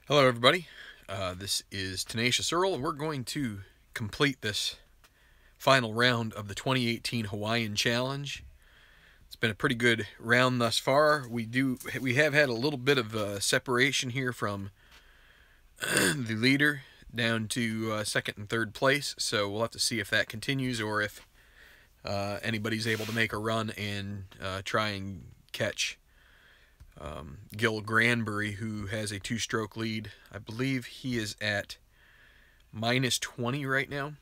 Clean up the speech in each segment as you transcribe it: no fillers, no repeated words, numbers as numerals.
Hello everybody, this is Tenacious Earl, and we're going to complete this final round of the 2018 Hawaiian Challenge. It's been a pretty good round thus far. We have had a little bit of separation here from the leader down to second and third place, so we'll have to see if that continues or if anybody's able to make a run and try and catch Gil Granbury, who has a two-stroke lead. I believe he is at -20 right now.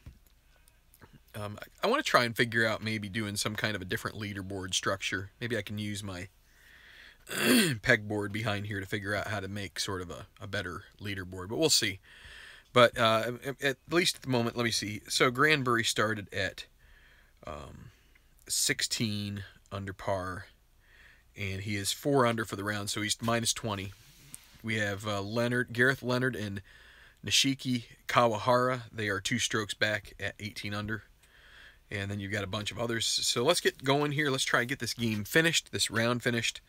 I want to try and figure out maybe doing some kind of a different leaderboard structure. Maybe I can use my pegboard behind here to figure out how to make sort of a better leaderboard, but we'll see. But at least at the moment, let me see. So Granbury started at 16 under par, and he is 4 under for the round, so he's -20. We have Gareth Leonard and Nishiki Kawahara. They are 2 strokes back at 18 under. And then you've got a bunch of others. So let's get going here. Let's try and get this game finished, this round finished,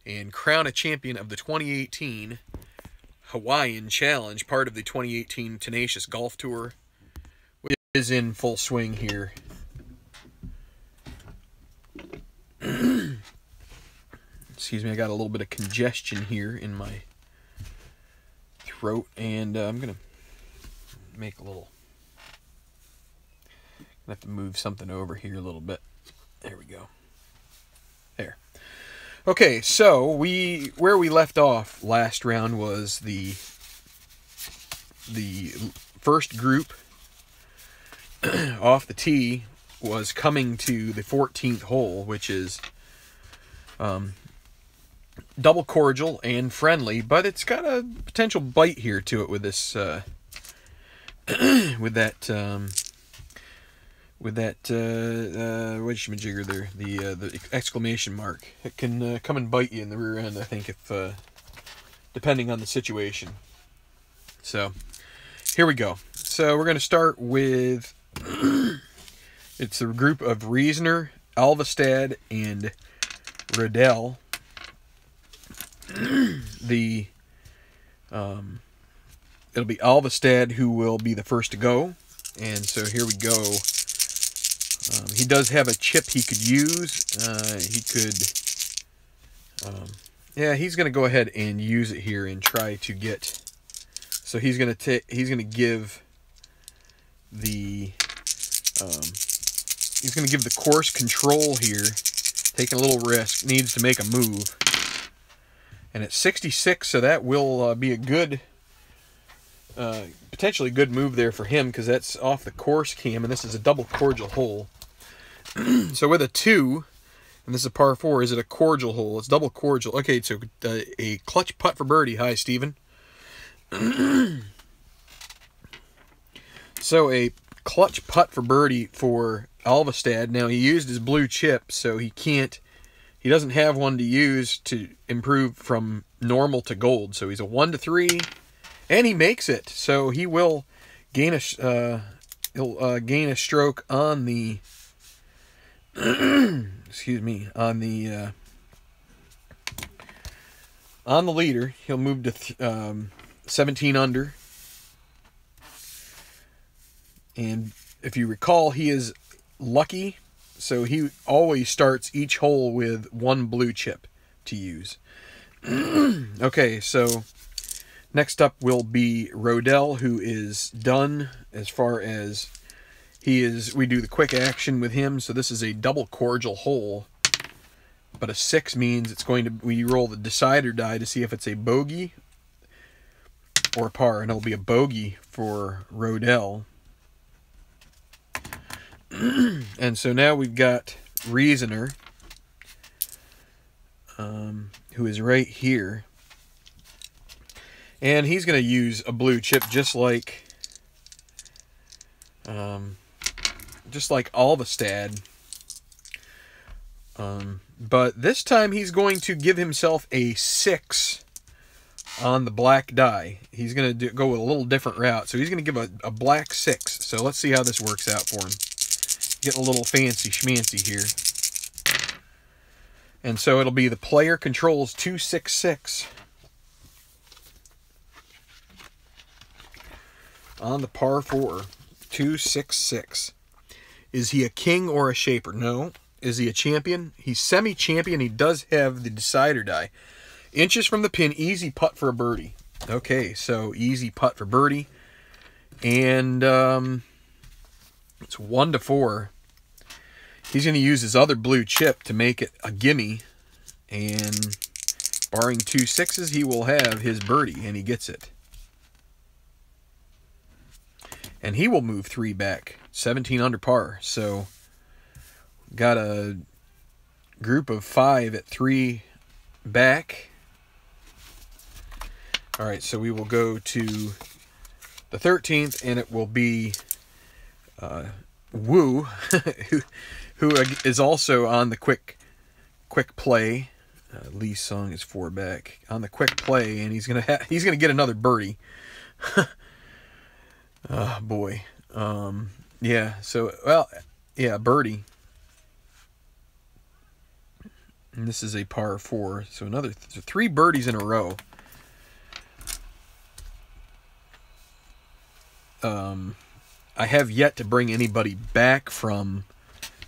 and crown a champion of the 2018 Hawaiian Challenge, part of the 2018 Tenacious Golf Tour, which is in full swing here. Excuse me, I got a little bit of congestion here in my throat, and I'm going to make a little... I have to move something over here a little bit. There we go. There. Okay, so where we left off last round was the first group off the tee was coming to the 14th hole, which is double cordial and friendly, but it's got a potential bite here to it with this with that whatchamajigger there, the exclamation mark. It can come and bite you in the rear end, I think, if depending on the situation. So here we go. So we're going to start with it's a group of Reasoner, Alvestad, and Riddell. It'll be Alvestad who will be the first to go, and so here we go. He does have a chip he could use. Yeah, he's going to go ahead and use it here and try to get. So he's going to give the course control here, taking a little risk. Needs to make a move. And it's 66, so that will be a good, potentially good move there for him, because that's off the course cam, and this is a double cordial hole. So with a 2, and this is a par 4, is it a cordial hole? It's double cordial. Okay, so a clutch putt for birdie. Hi, Steven. So a clutch putt for birdie for Alvestad. Now, he used his blue chip, so he doesn't have one to use to improve from normal to gold. So he's a 1 to 3, and he makes it. So he will gain a stroke on the excuse me, on the leader. He'll move to 17 under. And if you recall, he is lucky. So he always starts each hole with 1 blue chip to use. Okay, so next up will be Rodell, who is done as far as he is. We do the quick action with him, so this is a double cordial hole. But a 6 means it's going to, we roll the decider die to see if it's a bogey or a par, and it'll be a bogey for Rodell. And so now we've got Reasoner, who is right here, and he's going to use a blue chip just like Alvestad, but this time he's going to give himself a 6 on the black die. He's going to go with a little different route, so he's going to give a black 6. So let's see how this works out for him. Getting a little fancy schmancy here. And so it'll be the player controls 266. on the par 4. 266. Is he a king or a shaper? No. Is he a champion? He's semi-champion. He does have the decider die. Inches from the pin, easy putt for a birdie. Okay, so easy putt for birdie. And it's 1-4. He's going to use his other blue chip to make it a gimme. And barring 2 6s, he will have his birdie, and he gets it. And he will move 3 back, 17 under par. So, got a group of 5 at 3 back. All right, so we will go to the 13th, and it will be Woo, who is also on the quick play. Lee's song is 4 back on the quick play, and he's gonna get another birdie. Oh, boy. Yeah, so, well, yeah, birdie. And this is a par 4, so another 3 birdies in a row. I have yet to bring anybody back from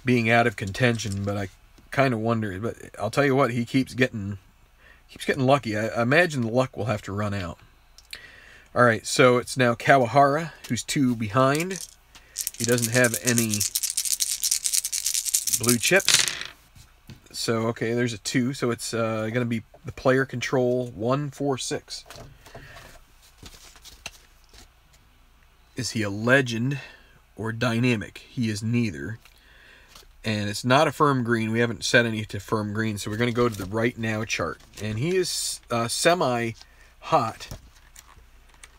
being out of contention, but I kind of wonder. But I'll tell you what, he keeps getting lucky. I imagine the luck will have to run out. All right, so it's now Kawahara, who's 2 behind. He doesn't have any blue chips. So, okay, there's a 2. So it's going to be the player control 146. Is he a legend or dynamic? He is neither. And it's not a firm green. We haven't set any to firm green, so we're going to go to the right now chart. And he is semi-hot.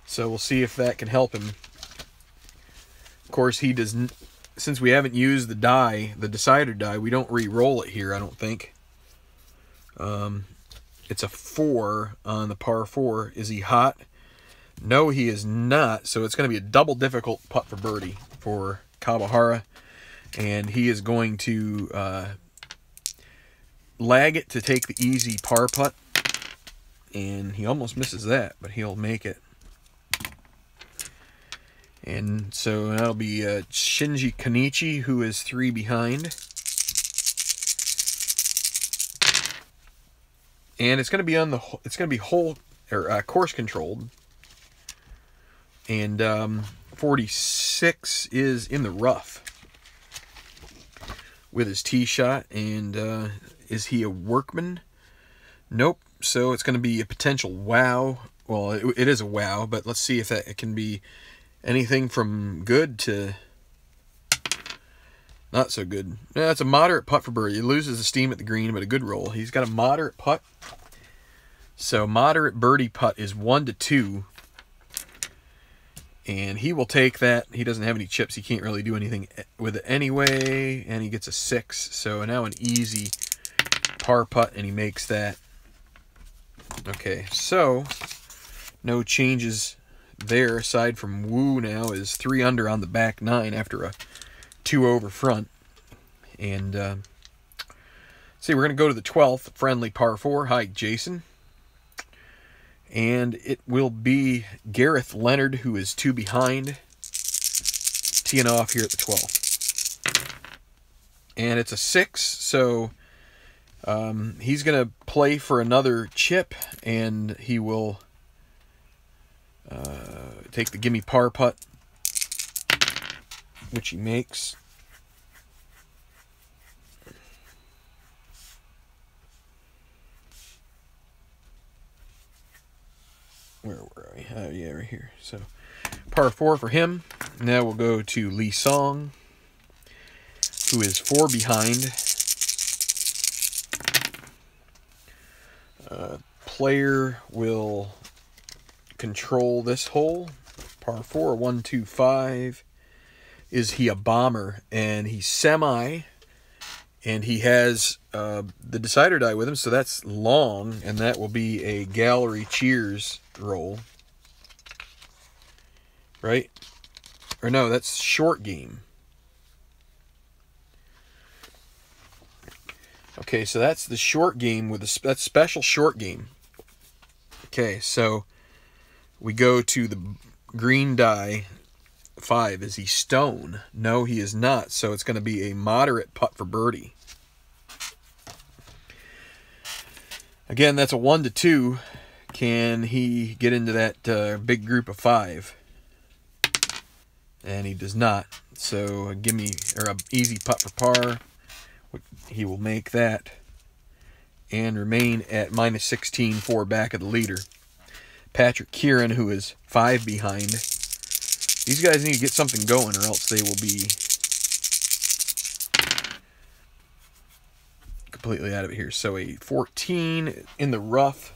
So we'll see if that can help him. Of course, he doesn't. Since we haven't used the die, the decider die, we don't re-roll it here, I don't think. It's a 4 on the par 4. Is he hot? No, he is not. So it's going to be a double difficult putt for birdie for Kawahara. And he is going to lag it to take the easy par putt. And he almost misses that, but he'll make it. And so that'll be Shinji Kanichi, who is 3 behind. And it's going to be on the hole or course controlled. And 46 is in the rough with his tee shot. And is he a workman? Nope. So it's going to be a potential wow. Well, it is a wow, but let's see if it can be anything from good to not so good. Yeah, it's a moderate putt for birdie. He loses the steam at the green, but a good roll. He's got a moderate putt. So moderate birdie putt is 1-2. And he will take that. He doesn't have any chips. He can't really do anything with it anyway. And he gets a 6. So now an easy par putt, and he makes that. Okay, so no changes there, aside from Woo now is 3 under on the back 9 after a 2 over front. And see, we're going to go to the 12th, friendly par 4. Hi, Jason. And it will be Gareth Leonard, who is 2 behind, teeing off here at the 12th. And it's a 6, so he's going to play for another chip, and he will take the gimme par putt, which he makes. Where were we? Oh, yeah, right here. So, par 4 for him. Now we'll go to Lee Song, who is 4 behind. Player will control this hole. Par 4, 125. Is he a bomber? And he's semi. And he has the decider die with him, so that's long, and that will be a gallery cheers roll. Right? Or no, that's short game. Okay, so that's the short game with that's special short game. Okay, so we go to the green die, 5. Is he stone? No, he is not. So it's going to be a moderate putt for birdie. Again, that's a 1 to 2. Can he get into that big group of 5? And he does not. So a gimme, or a easy putt for par. He will make that and remain at minus 16 for back of the leader. Patrick Kieran, who is 5 behind. These guys need to get something going, or else they will be completely out of it here. So a 14 in the rough.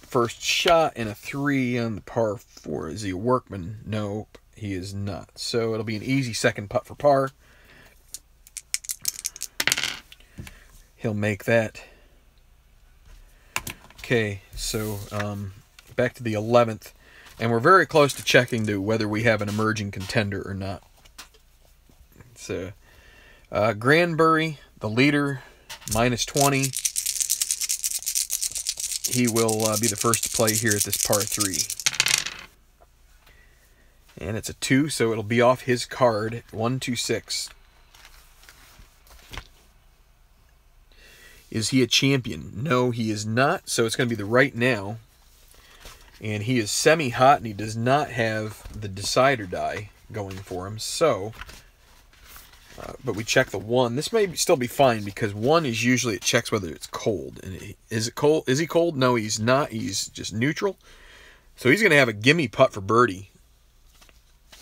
First shot, and a 3 on the par 4. Is he a workman? No, he is not. So it'll be an easy second putt for par. He'll make that. Okay, so back to the 11th. And we're very close to checking to whether we have an emerging contender or not. So, Granbury, the leader, minus 20. He will be the first to play here at this par 3. And it's a 2, so it'll be off his card. 1, 2, 6. Is he a champion? No, he is not. So it's going to be the right now. And he is semi-hot, and he does not have the decider die going for him. So, but we check the 1. This may still be fine, because 1 is usually, it checks whether it's cold. And is it cold? Is he cold? No, he's not. He's just neutral. So he's going to have a gimme putt for birdie.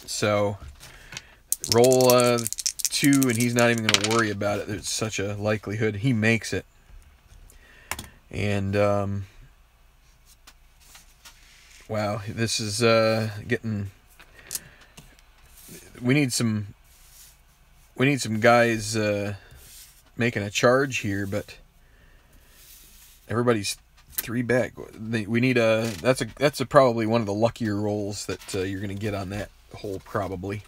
So roll 2, and he's not even going to worry about it. There's such a likelihood he makes it. And wow, this is getting. We need some guys making a charge here, but everybody's 3 back. We need a. That's probably one of the luckier rolls that you're going to get on that hole, probably.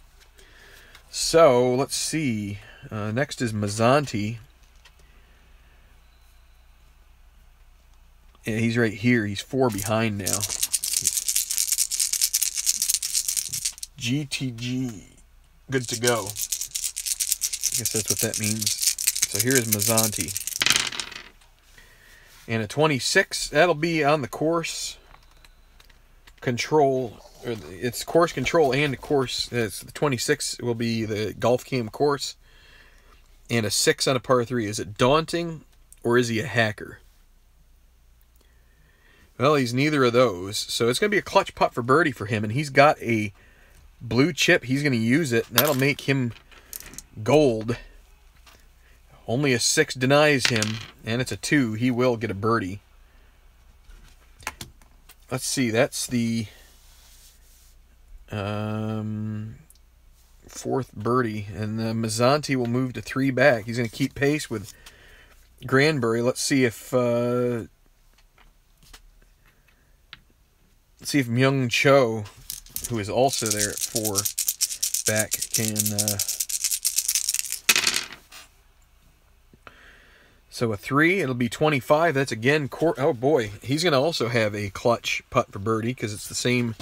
So let's see. Next is Mazzanti. Yeah, he's right here. He's 4 behind now. GTG, good to go. I guess that's what that means. So here's Mazzanti. And a 26, that'll be on the course control, or it's course control and the course. It's the 26 will be the Golf Cam course. And a 6 on a par 3. Is it daunting, or is he a hacker? Well, he's neither of those. So it's going to be a clutch putt for birdie for him. And he's got a blue chip. He's going to use it. And that'll make him gold. Only a 6 denies him. And it's a 2. He will get a birdie. Let's see. That's the 4th birdie. And Mazzanti will move to 3 back. He's going to keep pace with Granbury. Let's see if Myung Cho, who is also there at 4 back, can. So a 3, it'll be 25. That's again. Oh boy, he's going to also have a clutch putt for birdie because it's the same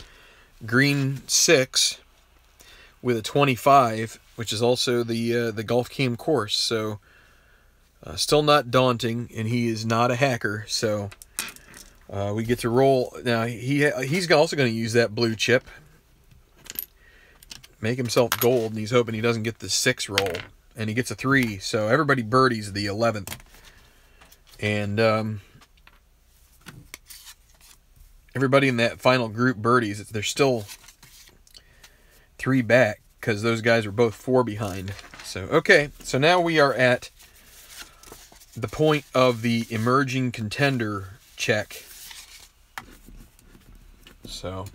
green 6 with a 25, which is also the Golf Cam course. So still not daunting, and he is not a hacker. So. We get to roll. Now, he's also going to use that blue chip. Make himself gold, and he's hoping he doesn't get the 6 roll. And he gets a 3, so everybody birdies the 11th. And everybody in that final group birdies. They're still 3 back, because those guys are both 4 behind. So, okay, so now we are at the point of the emerging contender check. So,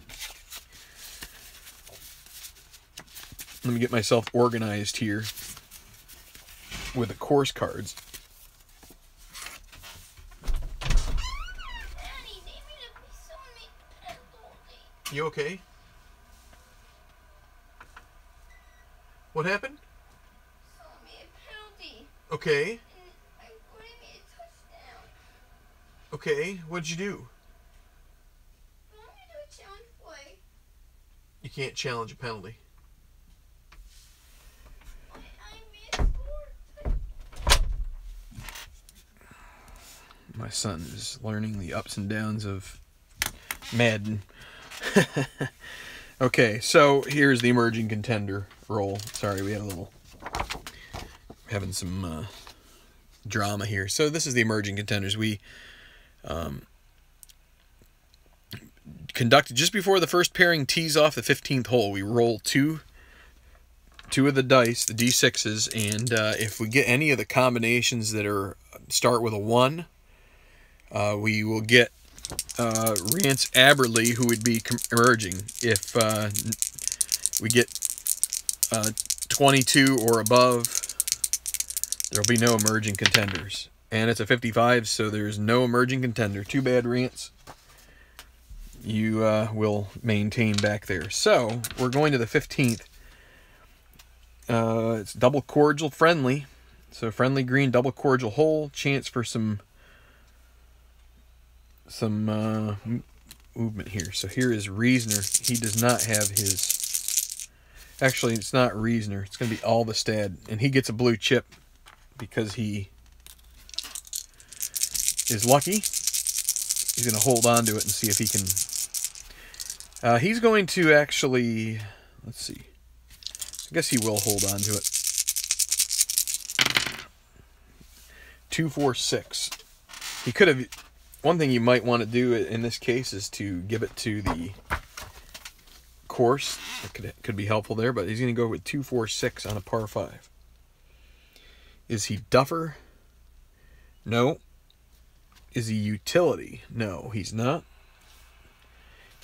let me get myself organized here with the course cards. Daddy, someone made a penalty. You okay? What happened? Someone made a penalty. Okay. And I couldn't make a touchdown. Okay, what'd you do? I want to do a challenge play. You You can't challenge a penalty. My son is learning the ups and downs of Madden. Okay, so here's the emerging contender roll. Sorry, we had a little... having some drama here. So this is the emerging contenders. We conducted just before the first pairing tees off the 15th hole. We roll two of the dice, the D6s, and if we get any of the combinations that start with a 1, we will get Rance Aberley, who would be emerging. If we get 22 or above, there'll be no emerging contenders. And it's a 55, so there's no emerging contender. Too bad, Rance. You will maintain back there. So, we're going to the 15th. It's double cordial friendly. So, friendly green, double cordial hole. Chance for some movement here. So, here is Reasoner. He does not have his... Actually, it's not Reasoner. It's going to be Alvestad. And he gets a blue chip because he is lucky. He's going to hold on to it and see if he can... he's going to actually... Let's see. I guess he will hold on to it. 2, 4, 6. He could have... One thing you might want to do in this case is to give it to the course. That could be helpful there, but he's going to go with 2, 4, 6 on a par 5. Is he duffer? No. Is he utility? No, he's not.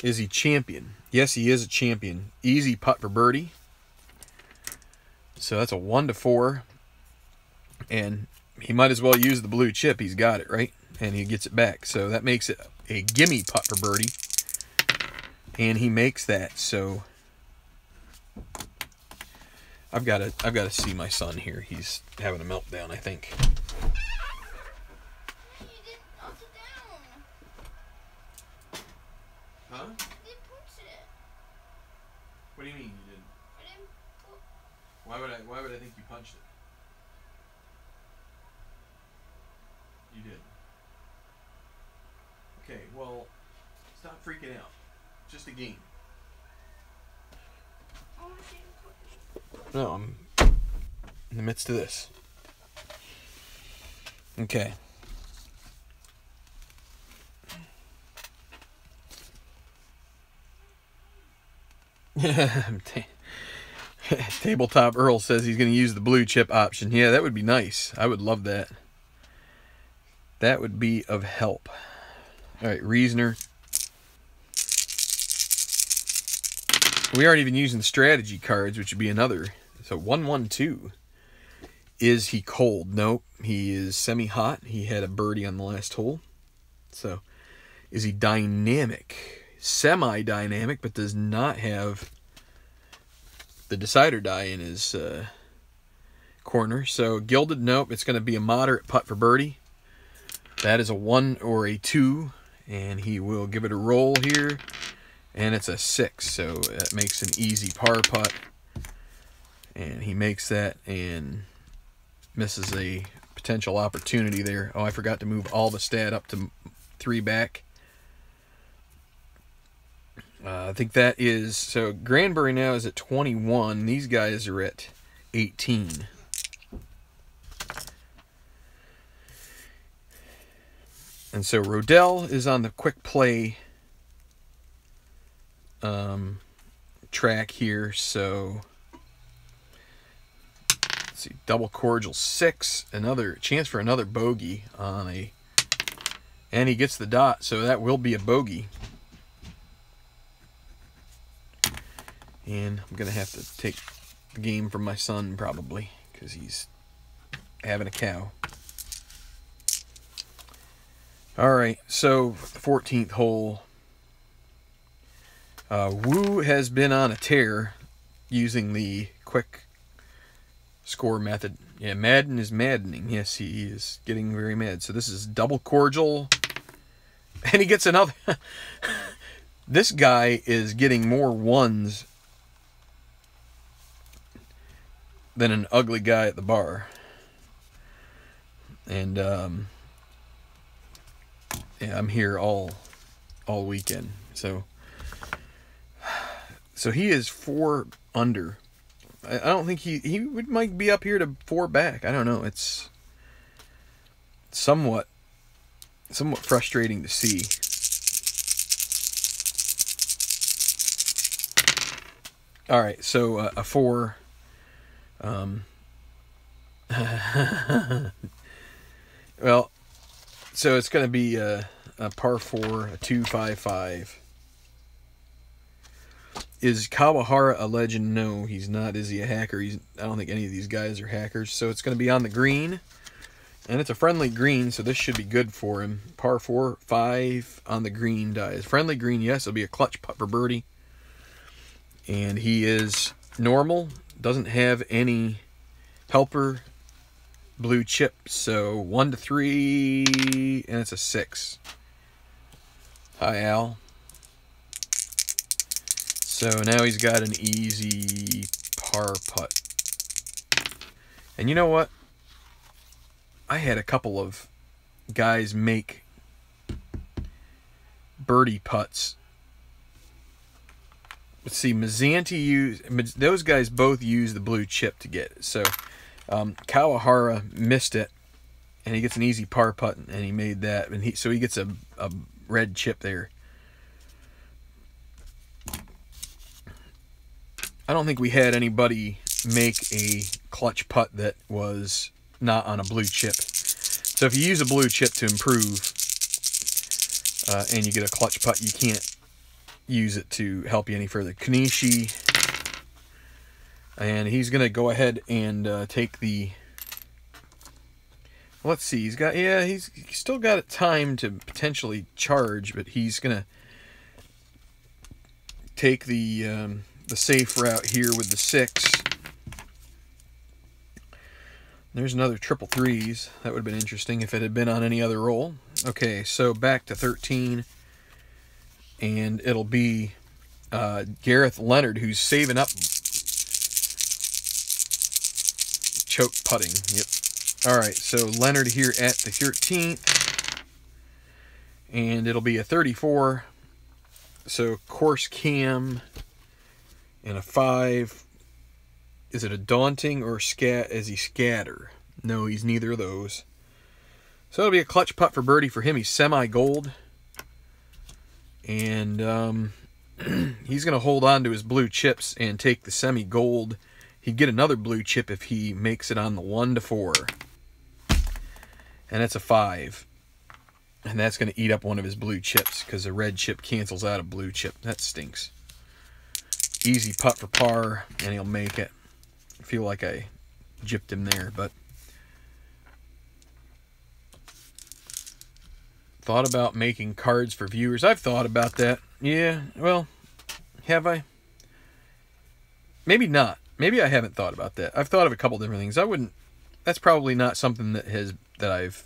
Is he champion? Yes, he is a champion. Easy putt for birdie. So that's a 1 to 4. And he might as well use the blue chip. He's got it, right? And he gets it back. So that makes it a gimme putt for birdie. And he makes that. So I've got to see my son here. He's having a meltdown, I think. Huh? What do you mean you didn't? Why would I think you punched it? You did. Okay, well, stop freaking out. It's just a game. No, I'm in the midst of this. Okay. Tabletop Earl says he's going to use the blue chip option. Yeah, that would be nice. I would love that. That would be of help. All right, Reasoner. We aren't even using strategy cards, which would be another. So 1-1-2. Is he cold? Nope. He is semi-hot. He had a birdie on the last hole. So is he dynamic? Semi-dynamic, but does not have the decider die in his corner. So gilded, nope. It's going to be a moderate putt for birdie. That is a 1 or a 2, and he will give it a roll here, and it's a 6. So that makes an easy par putt, and he makes that and misses a potential opportunity there. Oh, I forgot to move Alvestad up to 3 back. I think that is... So Granbury now is at 21. These guys are at 18. And so Rodell is on the quick play track here. So let's see, double cordial 6, another chance for another bogey on a... And he gets the dot, so that will be a bogey. And I'm going to have to take the game from my son, probably, because he's having a cow. All right, so the 14th hole. Wu has been on a tear using the quick score method. Yeah, Madden is maddening. Yes, he is getting very mad. So this is double cordial. And he gets another. This guy is getting more 1s than an ugly guy at the bar. And yeah, I'm here all weekend. So he is 4 under. I don't think he might be up here to 4 back. I don't know. It's somewhat frustrating to see. All right, so a 4. Well, so it's going to be a par 4, a 2-5-5. Is Kawahara a legend? No, he's not. Is he a hacker? I don't think any of these guys are hackers. So it's going to be on the green. And it's a friendly green, so this should be good for him. Par 4, 5 on the green dies. Friendly green, yes, it'll be a clutch putt for birdie. And he is normal. Doesn't have any helper blue chip. So 1 to 3, and it's a 6. Hi, Al. So now he's got an easy par putt. And you know what? I had a couple of guys make birdie putts. Let's see, those guys both used the blue chip to get it. So Kawahara missed it, and he gets an easy par putt, and he made that. And so he gets a red chip there. I don't think we had anybody make a clutch putt that was not on a blue chip. So if you use a blue chip to improve and you get a clutch putt, you can't use it to help you any further. Kanishi, and he's going to go ahead and take the... Let's see, he's still got time to potentially charge, but he's going to take the safe route here with the 6. There's another triple 3s. That would have been interesting if it had been on any other roll. Okay, so back to 13. And it'll be Gareth Leonard, who's saving up choke putting. Yep. All right, so Leonard here at the 13th. And it'll be a 34. So course cam and a 5. Is it a daunting or is he scatter? No, he's neither of those. So it'll be a clutch putt for birdie for him. He's semi-gold. And he's going to hold on to his blue chips and take the semi-gold. He'd get another blue chip if he makes it on the 1 to 4. And that's a 5. And that's going to eat up one of his blue chips because the red chip cancels out a blue chip. That stinks. Easy putt for par, and he'll make it. I feel like I gypped him there, but thought about making cards for viewers. I've thought about that. Yeah, well, have I? Maybe not. Maybe I haven't thought about that. I've thought of a couple different things. That's probably not something that I've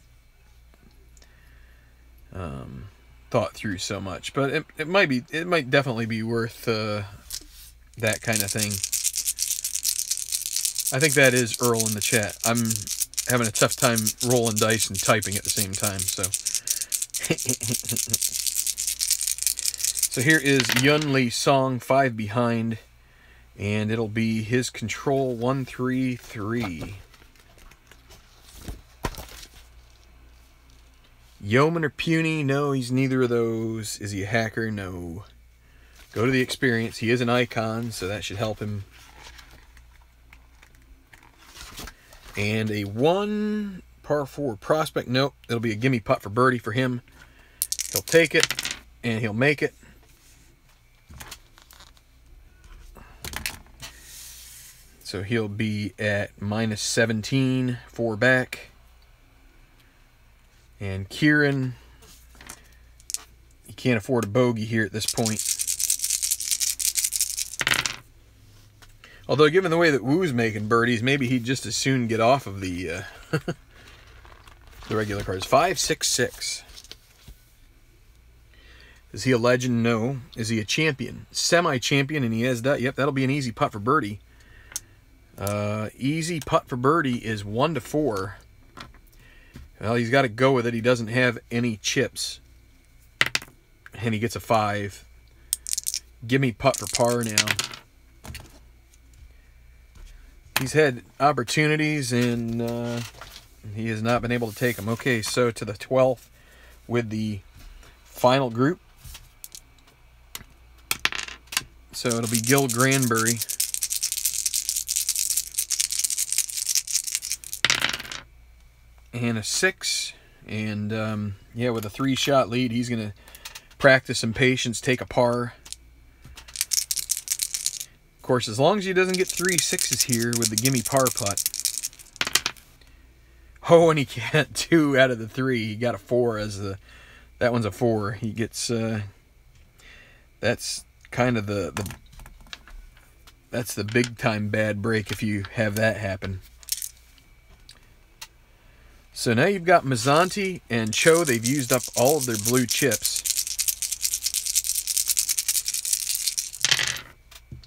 thought through so much, but it might definitely be worth that kind of thing. I think that is Earl in the chat. I'm having a tough time rolling dice and typing at the same time, so. So here is Yun Lee Song, 5 behind, and it'll be his control 1-3-3. Yeoman or puny? No, he's neither of those. Is he a hacker? No. Go to the experience. He is an icon, so that should help him. And a 1 par 4 prospect. Nope, it'll be a gimme putt for birdie for him. He'll take it, and he'll make it. So he'll be at -17, 4 back. And Kieran, he can't afford a bogey here at this point. Although, given the way that Woo's making birdies, maybe he'd just as soon get off of the the regular cards. 5-6-6. Is he a legend? No. Is he a champion? Semi-champion, and he has that. Yep, that'll be an easy putt for birdie. Easy putt for birdie is 1 to 4. Well, he's got to go with it. He doesn't have any chips. And he gets a 5. Give me putt for par now. He's had opportunities and he has not been able to take them. Okay, so to the 12th with the final group. So it'll be Gil Granbury. And a 6. And yeah, with a 3-shot lead, he's going to practice some patience, take a par. Of course, as long as he doesn't get 3 6s here with the gimme par putt. Oh, and he got 2 out of the 3. He got a 4 as the... That one's a 4. He gets... that's kind of that's the big time bad break if you have that happen. So now you've got Mazzanti and Cho. They've used up all of their blue chips.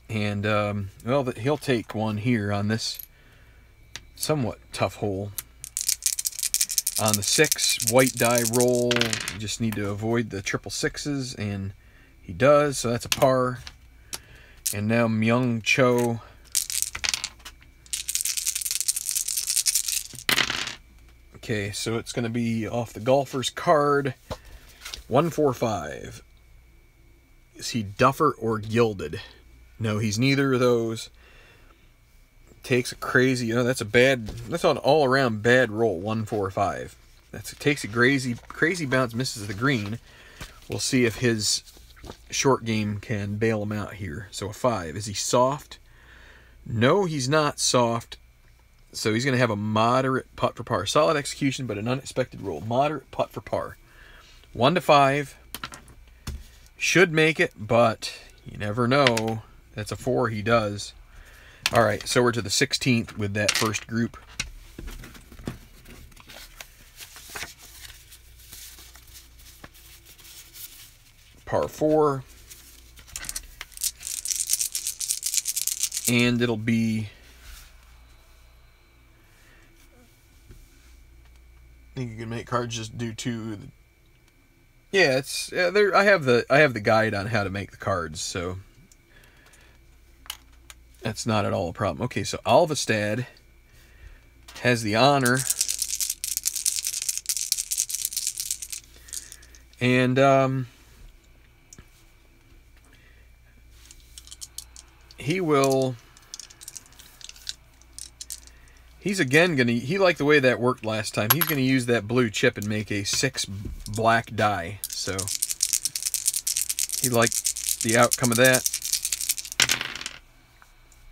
And, well, he'll take one here on this somewhat tough hole. On the 6, white die roll. You just need to avoid the 666s, and he does, so that's a par. And now Myung Cho. Okay, so it's going to be off the golfer's card. 145. Is he duffer or gilded? No, he's neither of those. Takes a crazy, that's an all-around bad roll, 145. Takes a crazy bounce, misses the green. We'll see if his short game can bail him out here. So a 5. Is he soft? No, he's not soft. So he's going to have a moderate putt for par. Solid execution, but an unexpected roll. Moderate putt for par. 1 to 5. Should make it, but you never know. That's a 4. He does. All right, so we're to the 16th with that first group. Par 4. And it'll be... I think you can make cards just do 2. Yeah, it's there. I have the guide on how to make the cards, so that's not at all a problem. Okay, so Alvestad has the honor, and he will. He's again going to... He liked the way that worked last time. He's going to use that blue chip and make a 6 black die. So he liked the outcome of that.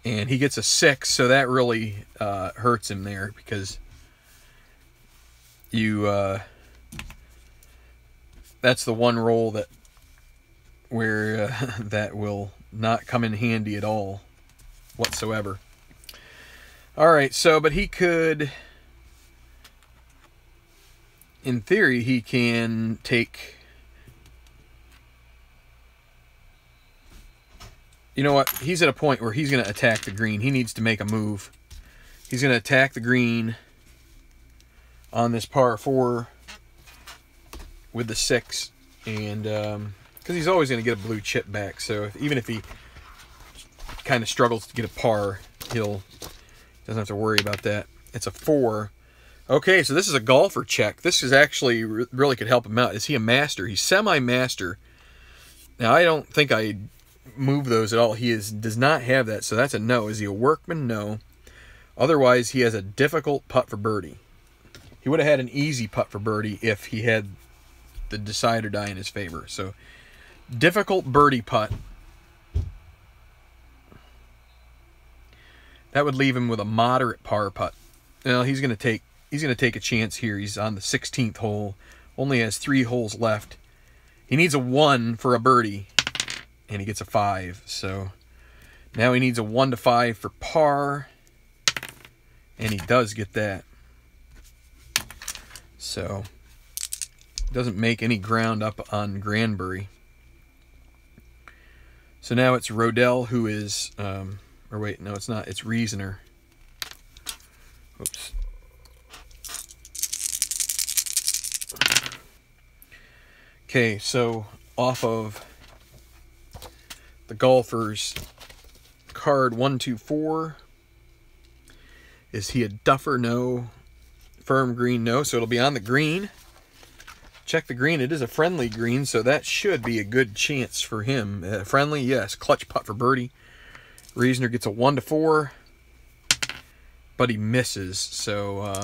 And he gets a 6, so that really hurts him there because that's the one roll where that will not come in handy at all whatsoever. All right, so, but he could, in theory, he can take, you know what, he's at a point where he's going to attack the green. He needs to make a move. He's going to attack the green on this par 4 with the 6, and, because he's always going to get a blue chip back, so even if he kind of struggles to get a par, doesn't have to worry about that. It's a 4. Okay, so this is a golfer check. This is actually really could help him out. Is he a master? He's semi-master. Now, I don't think I move those at all. He does not have that, so that's a no. Is he a workman? No. Otherwise, he has a difficult putt for birdie. He would have had an easy putt for birdie if he had the decide or die in his favor. So, difficult birdie putt. That would leave him with a moderate par putt. Well, he's going to take a chance here. He's on the 16th hole. Only has 3 holes left. He needs a 1 for a birdie, and he gets a 5. So now he needs a 1 to 5 for par, and he does get that. So doesn't make any ground up on Granbury. So now it's Rodell who is... or wait, no, it's not. It's Reasoner. Oops. Okay, so off of the golfer's card 124, is he a duffer? No. Firm green? No. So it'll be on the green. Check the green. It is a friendly green, so that should be a good chance for him. Friendly, yes. Clutch putt for birdie. Reasoner gets a 1-4, but he misses. So,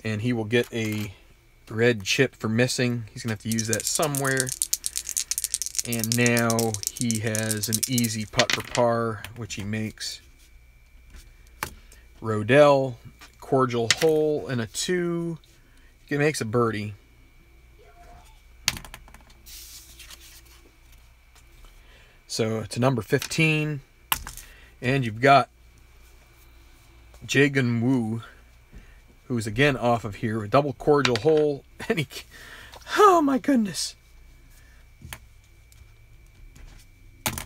and he will get a red chip for missing. He's going to have to use that somewhere. And now he has an easy putt for par, which he makes. Rodell, cordial hole, and a 2. He makes a birdie. So to number 15. And you've got Jagan Woo, who's again off of here. A double cordial hole. And he... Oh my goodness.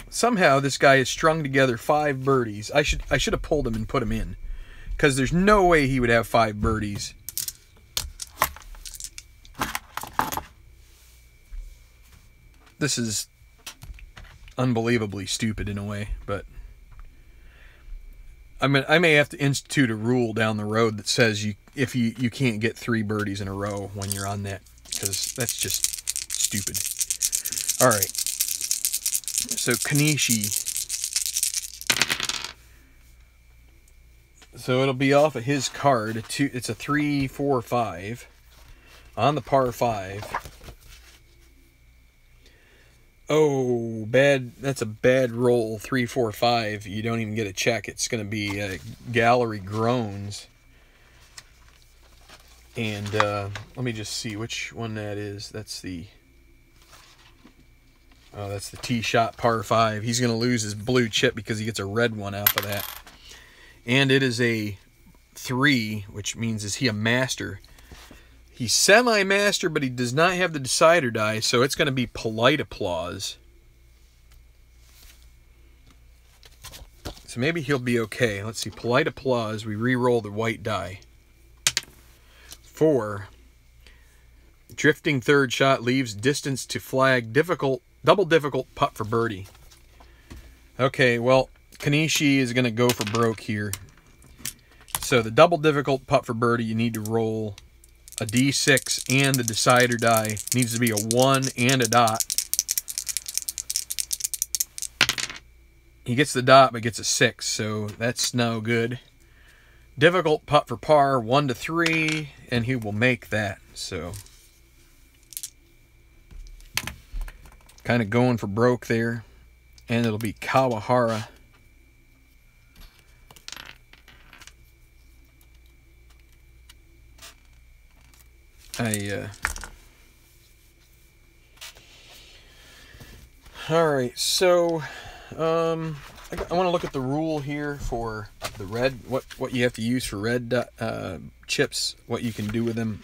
Somehow this guy has strung together 5 birdies. I should have pulled him and put him in, because there's no way he would have 5 birdies. This is unbelievably stupid in a way, but I may have to institute a rule down the road that says you can't get 3 birdies in a row when you're on that, because that's just stupid. All right. So Kanishi. So it'll be off of his card. It's a 3, 4, 5 on the par 5. Oh, bad. That's a bad roll. 3, 4, 5. You don't even get a check. It's going to be gallery groans. And let me just see which one that is. That's the tee shot par 5. He's going to lose his blue chip because he gets a red one off of that. And it is a 3, which means, is he a master? He's semi-master, but he does not have the decider die, so it's going to be polite applause. So maybe he'll be okay. Let's see, polite applause. We re-roll the white die. 4. Drifting third shot leaves distance to flag. Double difficult putt for birdie. Okay, well, Kanishi is going to go for broke here. So the double difficult putt for birdie, you need to roll a D6, and the decider die needs to be a 1 and a dot. He gets the dot, but gets a 6, so that's no good. Difficult putt for par, 1 to 3, and he will make that. So kind of going for broke there. And it'll be Kawahara. Alright, so I want to look at the rule here for the red, what you have to use for red chips, what you can do with them.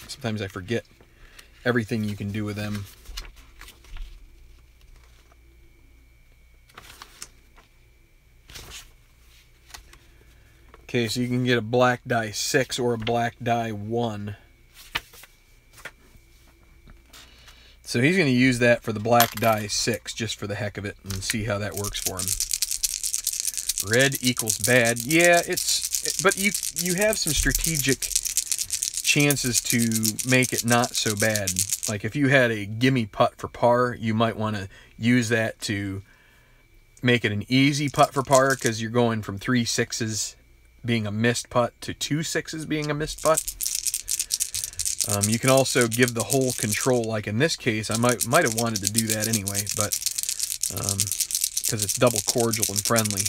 Sometimes I forget everything you can do with them. Okay, so you can get a black die 6 or a black die 1. So he's going to use that for the black die 6, just for the heck of it, and see how that works for him. Red equals bad. Yeah, but you have some strategic chances to make it not so bad. Like if you had a gimme putt for par, you might want to use that to make it an easy putt for par, because you're going from 3 6s being a missed putt to 2 6s being a missed putt. You can also give the hole control, like in this case. I might have wanted to do that anyway, but because it's double cordial and friendly.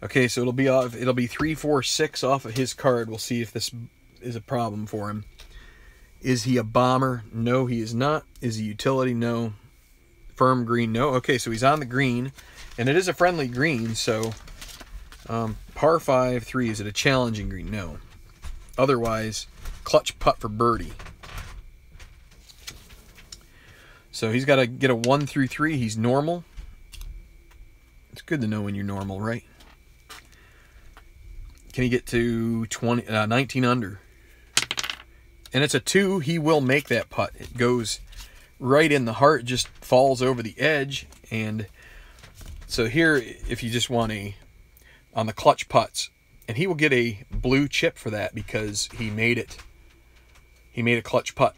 Okay, so it'll be 3, 4, 6 off of his card. We'll see if this is a problem for him. Is he a bomber? No, he is not. Is he utility? No. Firm green? No. Okay, so he's on the green, and it is a friendly green. So par 5, 3. Is it a challenging green? No. Otherwise, clutch putt for birdie. So he's got to get a 1 through 3. He's normal. It's good to know when you're normal, right? Can he get to 19 under? And it's a 2. He will make that putt. It goes right in the heart, just falls over the edge. And so here, if you just want on the clutch putts, and he will get a blue chip for that because he made it. He made a clutch putt.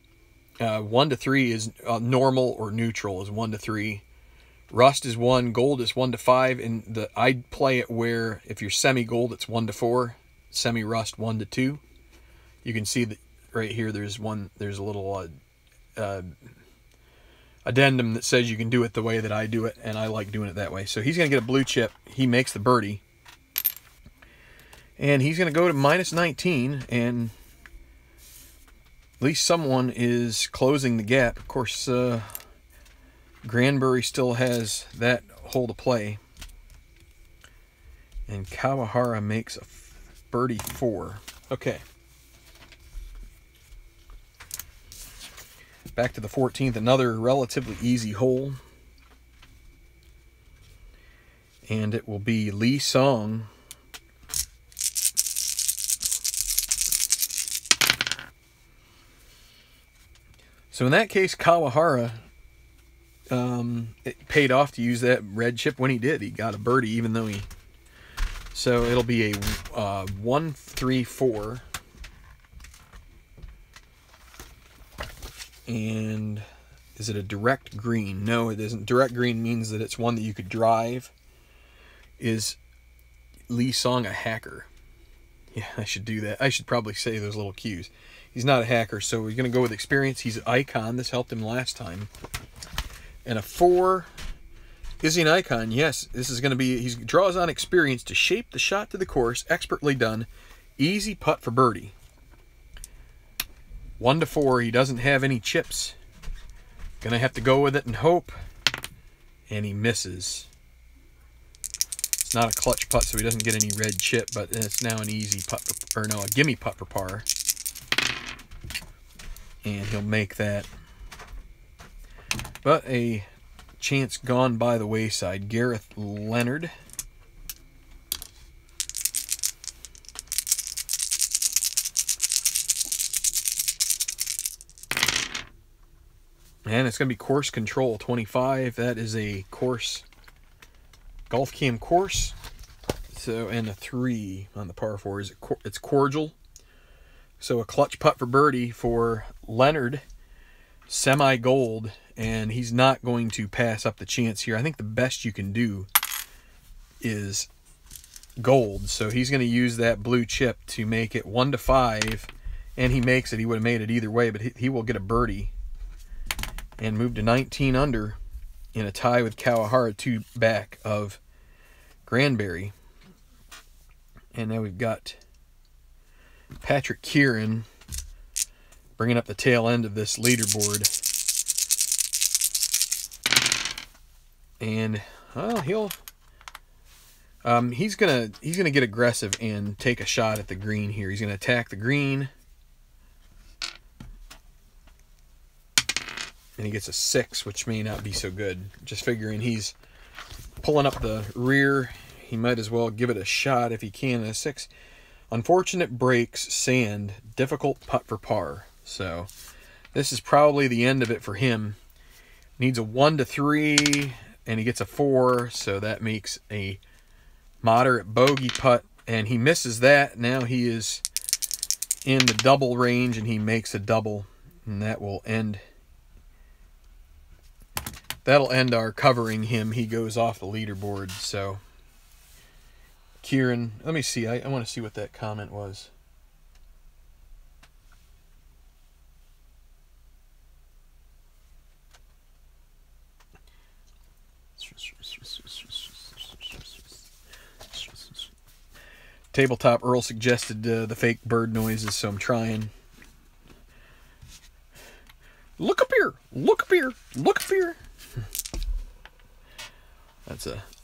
1 to 3 is normal, or neutral is 1 to 3. Rust is 1, gold is 1 to 5, and I'd play it where if you're semi-gold, it's 1 to 4, semi-rust 1 to 2. You can see that right here. There's a little addendum that says you can do it the way that I do it, and I like doing it that way. So he's going to get a blue chip. He makes the birdie, and he's going to go to minus 19, and at least someone is closing the gap. Of course, Granbury still has that hole to play. And Kawahara makes a birdie 4. Okay. Back to the 14th, another relatively easy hole. And it will be Lee Song. So in that case, Kawahara, it paid off to use that red chip when he did. He got a birdie, even though he... So it'll be a 1-3-4. And is it a direct green? No, it isn't. Direct green means that it's one that you could drive. Is Lee Song a hacker? Yeah, I should do that. I should probably say those little cues. He's not a hacker, so we're going to go with experience. He's an icon. This helped him last time. And a 4. Is he an icon? Yes. This is going to be... He draws on experience to shape the shot to the course. Expertly done. Easy putt for birdie. 1 to 4. He doesn't have any chips. Going to have to go with it and hope. And he misses. It's not a clutch putt, so he doesn't get any red chip, but it's now an easy putt for, or no, a gimme putt for par. And he'll make that. But a chance gone by the wayside. Gareth Leonard. And it's going to be course control 25. That is a course, golf cam course. So, and a 3 on the par 4. It's cordial. So a clutch putt for birdie for Leonard. Semi-gold. And he's not going to pass up the chance here. I think the best you can do is gold. So he's going to use that blue chip to make it 1 to 5. And he makes it. He would have made it either way, but he will get a birdie. And move to 19 under in a tie with Kawahara, 2 back of Granbury. And now we've got Patrick Kieran bringing up the tail end of this leaderboard. And he's gonna get aggressive and take a shot at the green here. He's gonna attack the green. And he gets a 6, which may not be so good. Just figuring he's pulling up the rear, he might as well give it a shot if he can. A 6. Unfortunate breaks, sand, difficult putt for par. So this is probably the end of it for him. Needs a 1 to 3, and he gets a 4, so that makes a moderate bogey putt, and he misses that. Now he is in the double range, and he makes a double, and that will end... That'll end our covering him. He goes off the leaderboard. So, Kieran, let me see. I want to see what that comment was. Tabletop Earl suggested the fake bird noises, so I'm trying. Look up here! Look up here! Look up here!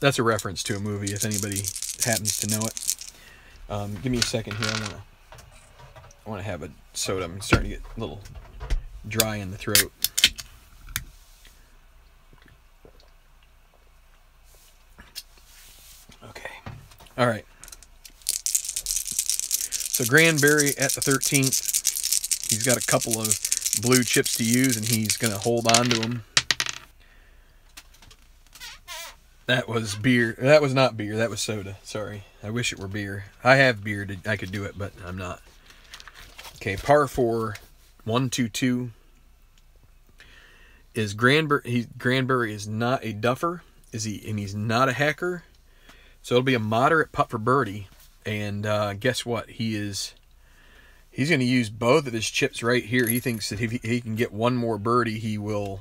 That's a reference to a movie if anybody happens to know it. Give me a second here. I want to have a soda. I'm starting to get a little dry in the throat. Okay. All right. So Granberry at the 13th. He's got a couple of blue chips to use, and he's going to hold on to them. That was beer. That was not beer. That was soda. Sorry. I wish it were beer. I have beer. I could do it, but I'm not. Okay, par 4, 1-2-2. Is Granberry? Granberry is not a duffer. Is he? And he's not a hacker. So it'll be a moderate putt for birdie. And guess what? He's going to use both of his chips right here. He thinks that if he can get one more birdie, he will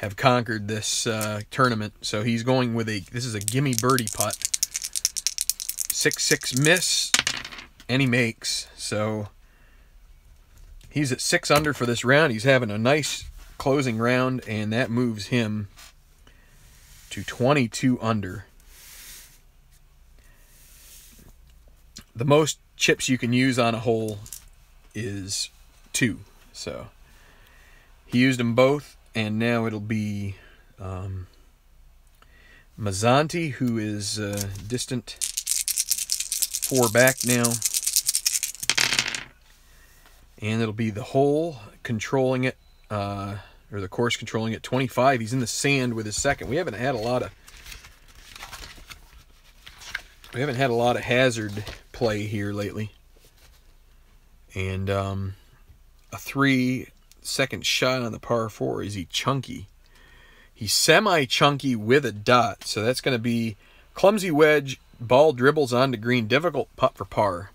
have conquered this tournament. So he's going with this is a gimme birdie putt. 6-6 miss, and he makes. So he's at 6 under for this round. He's having a nice closing round, and that moves him to 22 under. The most chips you can use on a hole is 2. So he used them both, and now it'll be Mazzanti, who is distant 4 back now. And it'll be the hole controlling it, or the course controlling it, 25. He's in the sand with his second. We haven't had a lot of hazard play here lately. And a 3-second shot on the par 4. Is he chunky? He's semi-chunky with a dot. So that's going to be clumsy wedge, ball dribbles onto green, difficult putt for par.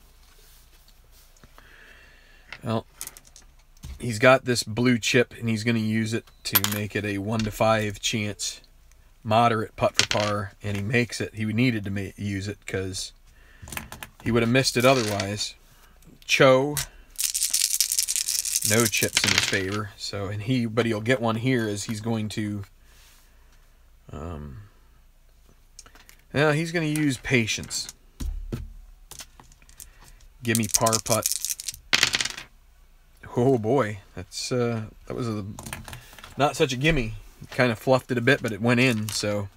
Well, he's got this blue chip, and he's going to use it to make it a 1-5 chance. Moderate putt for par, and he makes it. He needed to use it because he would have missed it otherwise. Cho, no chips in his favor. So, but he'll get one here as he's going to. Now he's going to use patience. Give me par putt. Oh boy, that was not such a gimme. Kind of fluffed it a bit, but it went in. So,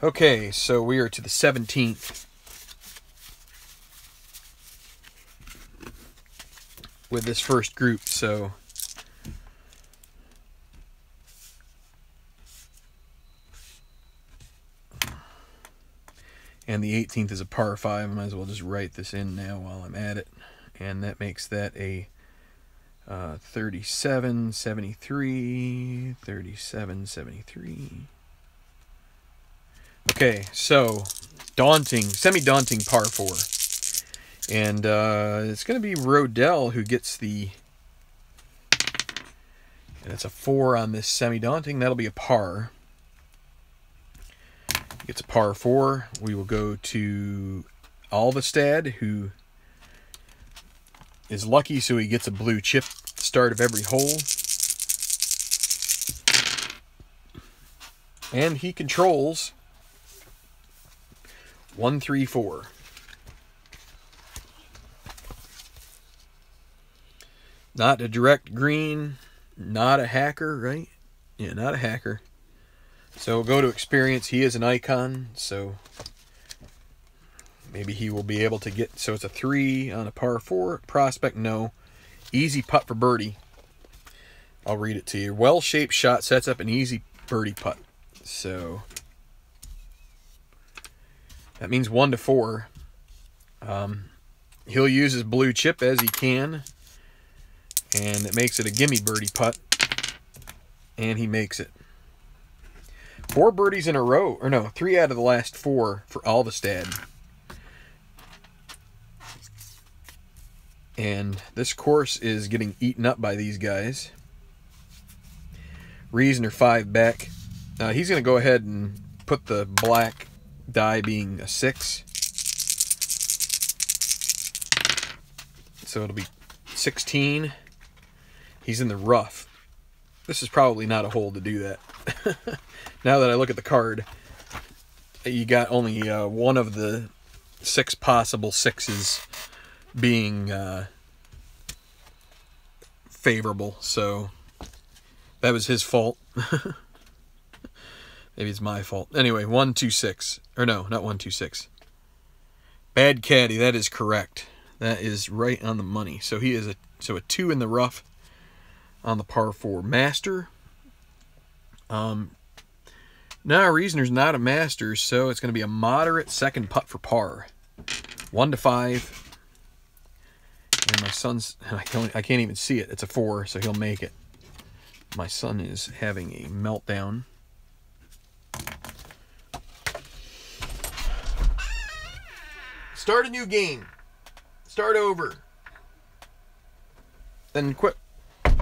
okay, so we are to the 17th with this first group. So, and the 18th is a par 5. I might as well just write this in now while I'm at it, and that makes that a 37, 73, 37, 73. Okay, so semi-daunting par 4. And it's going to be Rodell who gets and it's a 4 on this semi-daunting. That'll be a par. Gets a par 4. We will go to Alvestad, who is lucky, so he gets a blue chip start of every hole. And he controls 1, 3, 4. Not a direct green, not a hacker, right? Yeah, not a hacker. So we'll go to experience. He is an icon, so maybe he will be able to get. So it's a 3 on a par 4. Prospect, no. Easy putt for birdie. I'll read it to you. Well-shaped shot sets up an easy birdie putt. So that means 1 to 4. He'll use his blue chip as he can, and it makes it a gimme birdie putt, and he makes it. 4 birdies in a row, or no, 3 out of the last 4 for Alvestad. And this course is getting eaten up by these guys. Reasoner 5 back. He's going to go ahead and put the black die being a 6. So it'll be 16. He's in the rough. This is probably not a hole to do that. Now that I look at the card, you got only one of the 6 possible 6s being favorable, so that was his fault. Maybe it's my fault. Anyway, 1, 2, 6. Or no, not 1, 2, 6. Bad caddy, that is correct. That is right on the money. So he is a 2 in the rough on the par 4. Master. No, Reasoner's not a master, so it's going to be a moderate second putt for par. 1 to 5. And my son's, I can't even see it. It's a 4, so he'll make it. My son is having a meltdown. Start a new game. Start over. Then quit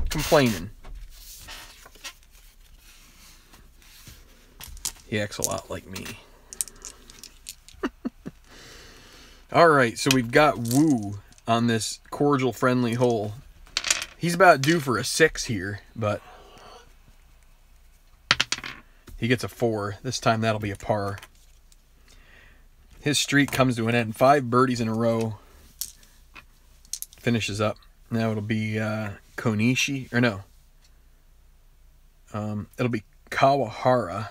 complaining. He acts a lot like me. Alright, so we've got Woo on this cordial friendly hole. He's about due for a 6 here, but he gets a 4. This time that'll be a par. His streak comes to an end. 5 birdies in a row. Finishes up. Now it'll be Konishi, or no. It'll be Kawahara,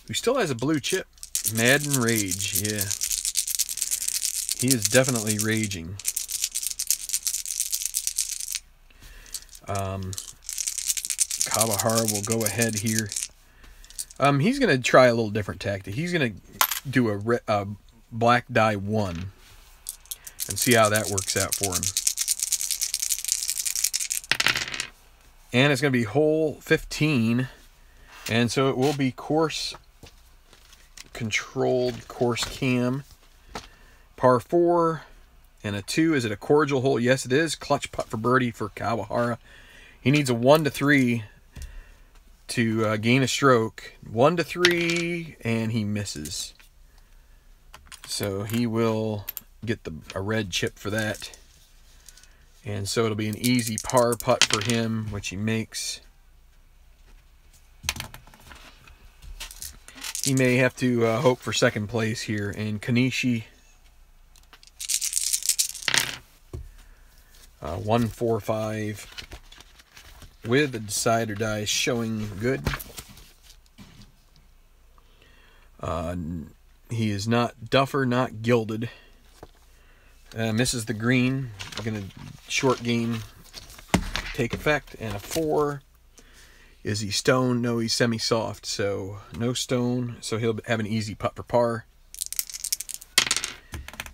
who still has a blue chip. Madden Rage, yeah. He is definitely raging. Kawahara will go ahead here. He's going to try a little different tactic. He's going to do a black die 1 and see how that works out for him. And it's going to be hole 15, and so it will be course controlled, course cam. Par 4 and a 2. Is it a cordial hole? Yes, it is. Clutch putt for birdie for Kawahara. He needs a 1 to 3 to gain a stroke. 1 to 3, and he misses. So he will get a red chip for that. And so it'll be an easy par putt for him, which he makes. He may have to hope for second place here. And Kanishi, 145 with a decide or die showing good. He is not duffer, not gilded. Misses the green. Going to short game take effect. And a 4. Is he stone? No, he's semi-soft. So no stone. So he'll have an easy putt for par.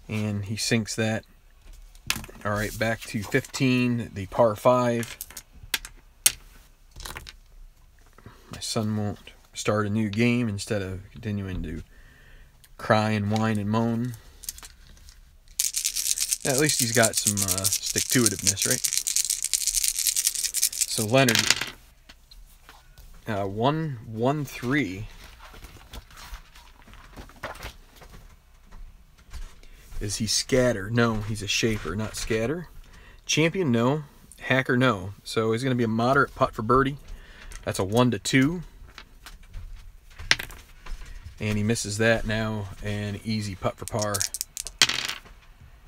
And he sinks that. All right, back to 15, the par 5. My son won't start a new game instead of continuing to cry and whine and moan. Yeah, at least he's got some stick-to-itiveness, right? So Leonard, 1-1-3. Is he scatter? No, he's a shaper, not scatter. Champion, no. Hacker, no. So he's going to be a moderate putt for birdie. That's a 1 to 2. And he misses that now. And easy putt for par.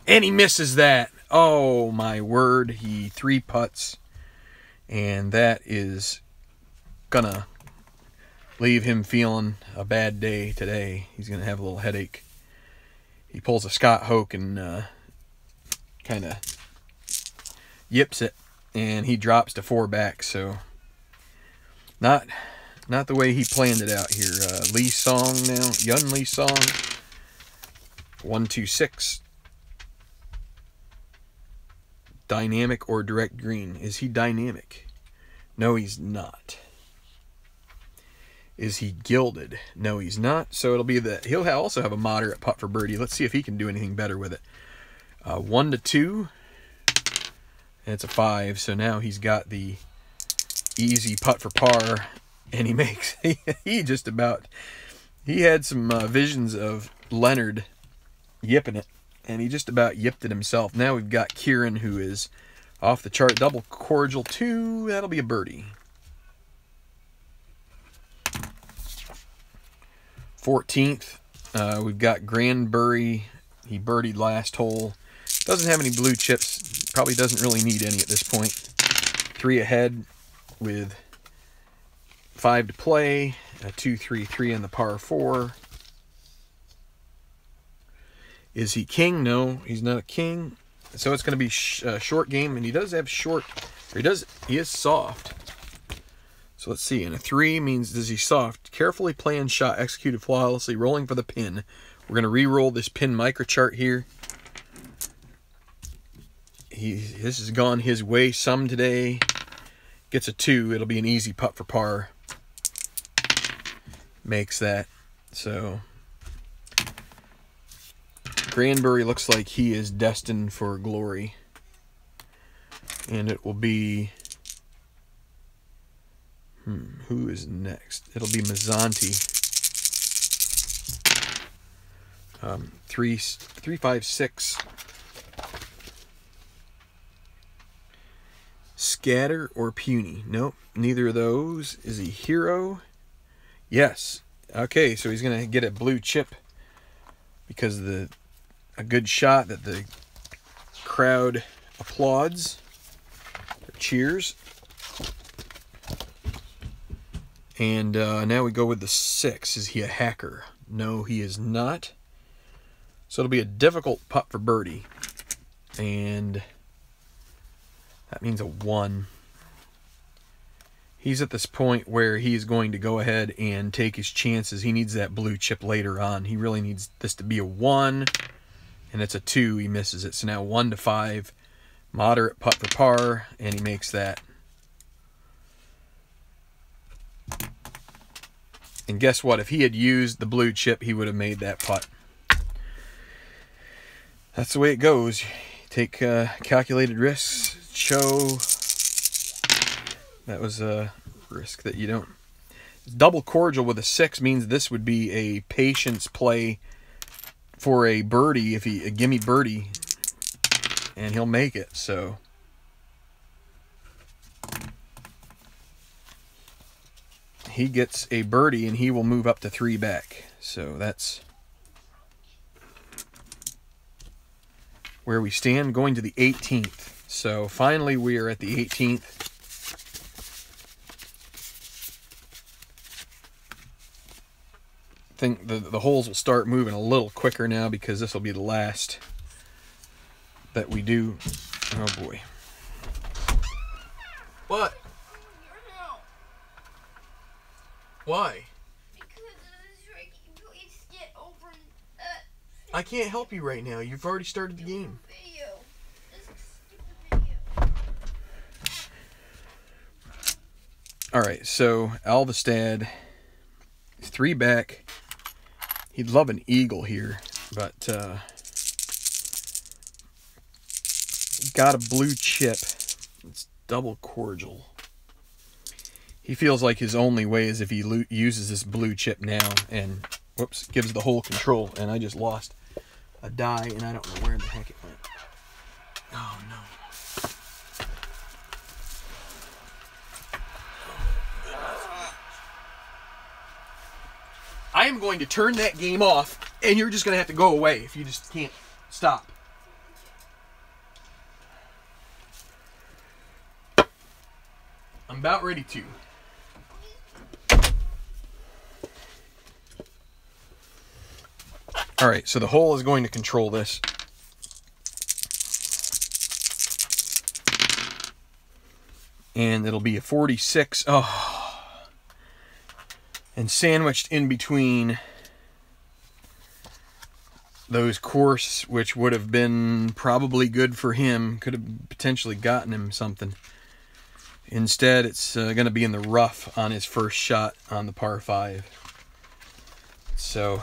And he misses that. Oh, my word. He 3 putts. And that is going to leave him feeling a bad day today. He's going to have a little headache. He pulls a Scott Hoke and kind of yips it, and he drops to 4 back. So not the way he planned it out here. Lee Song now, Yun Lee Song, 1-2-6. Dynamic or direct green? Is he dynamic? No, he's not. Is he gilded? No, he's not. So it'll be he'll also have a moderate putt for birdie. Let's see if he can do anything better with it. 1 to 2. And it's a 5. So now he's got the easy putt for par, and he makes he had some visions of Leonard yipping it, and he just about yipped it himself. Now we've got Kieran, who is off the chart. Double cordial 2. That'll be a birdie. 14th, we've got Granbury. He birdied last hole. Doesn't have any blue chips. Probably doesn't really need any at this point. 3 ahead with 5 to play. A 2-3-3 on the par 4. Is he king? No, he's not a king. So it's going to be short game, and he does have short, or he is soft. So let's see, and a 3 means, does he soft? Carefully planned shot, executed flawlessly, rolling for the pin. We're going to re-roll this pin microchart here. This has gone his way some today. Gets a 2, it'll be an easy putt for par. Makes that. So Granbury looks like he is destined for glory. And it will be... who is next? It'll be Mazzanti. 3, 5, 6. Scatter or Puny? Nope, neither of those. Is he Hero? Yes. Okay, so he's going to get a blue chip because of a good shot that the crowd applauds or cheers. And now we go with the 6. Is he a hacker? No, he is not. So it'll be a difficult putt for birdie. And that means a 1. He's at this point where he's going to go ahead and take his chances. He needs that blue chip later on. He really needs this to be a 1. And it's a 2. He misses it. So now 1 to 5. Moderate putt for par. And he makes that. And guess what? If he had used the blue chip, he would have made that putt. That's the way it goes. Take calculated risks. Show that was a risk that you don't. Double cordial with a 6 means this would be a patience play for a birdie. If he a gimme birdie, and he'll make it. So he gets a birdie, and he will move up to 3 back. So that's where we stand, going to the 18th. So finally we are at the 18th. I think the holes will start moving a little quicker now because this will be the last that we do. Oh boy. What? Why? Because please get over I can't help you right now. You've already started the game. video. This is a stupid video. Alright, so Alvestad, 3 back. He'd love an eagle here, but got a blue chip. It's double cordial. He feels like his only way is if he uses this blue chip now and, whoops, gives the whole control. And I just lost a die, and I don't know where the heck it went. Oh, no. I am going to turn that game off, and you're just going to have to go away if you just can't stop. I'm about ready to. All right, so the hole is going to control this. And it'll be a 46. Oh. And sandwiched in between those course, which would have been probably good for him, could have potentially gotten him something. Instead, it's going to be in the rough on his first shot on the par 5. So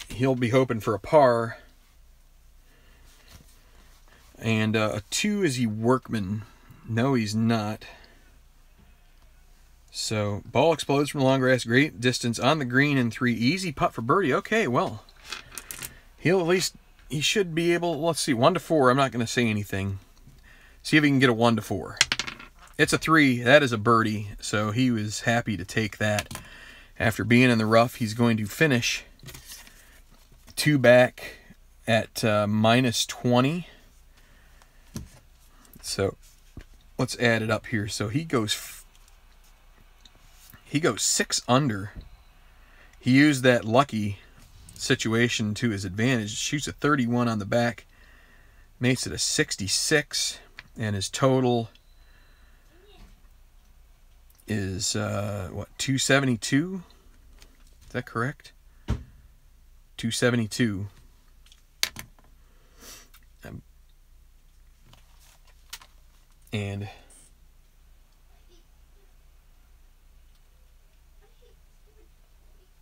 he'll be hoping for a par. And a 2, is he workman? No, he's not. So ball explodes from the long grass, great distance on the green, and 3, easy putt for birdie. Okay, well, he'll at least, he should be able, let's see, 1 to 4. I'm not going to say anything. See if he can get a 1 to 4. It's a 3. That is a birdie. So he was happy to take that. After being in the rough, he's going to finish 2 back at minus 20. So let's add it up here. So he goes 6 under. He used that lucky situation to his advantage. Shoots a 31 on the back, makes it a 66, and his total is what, 272? Is that correct? 272. And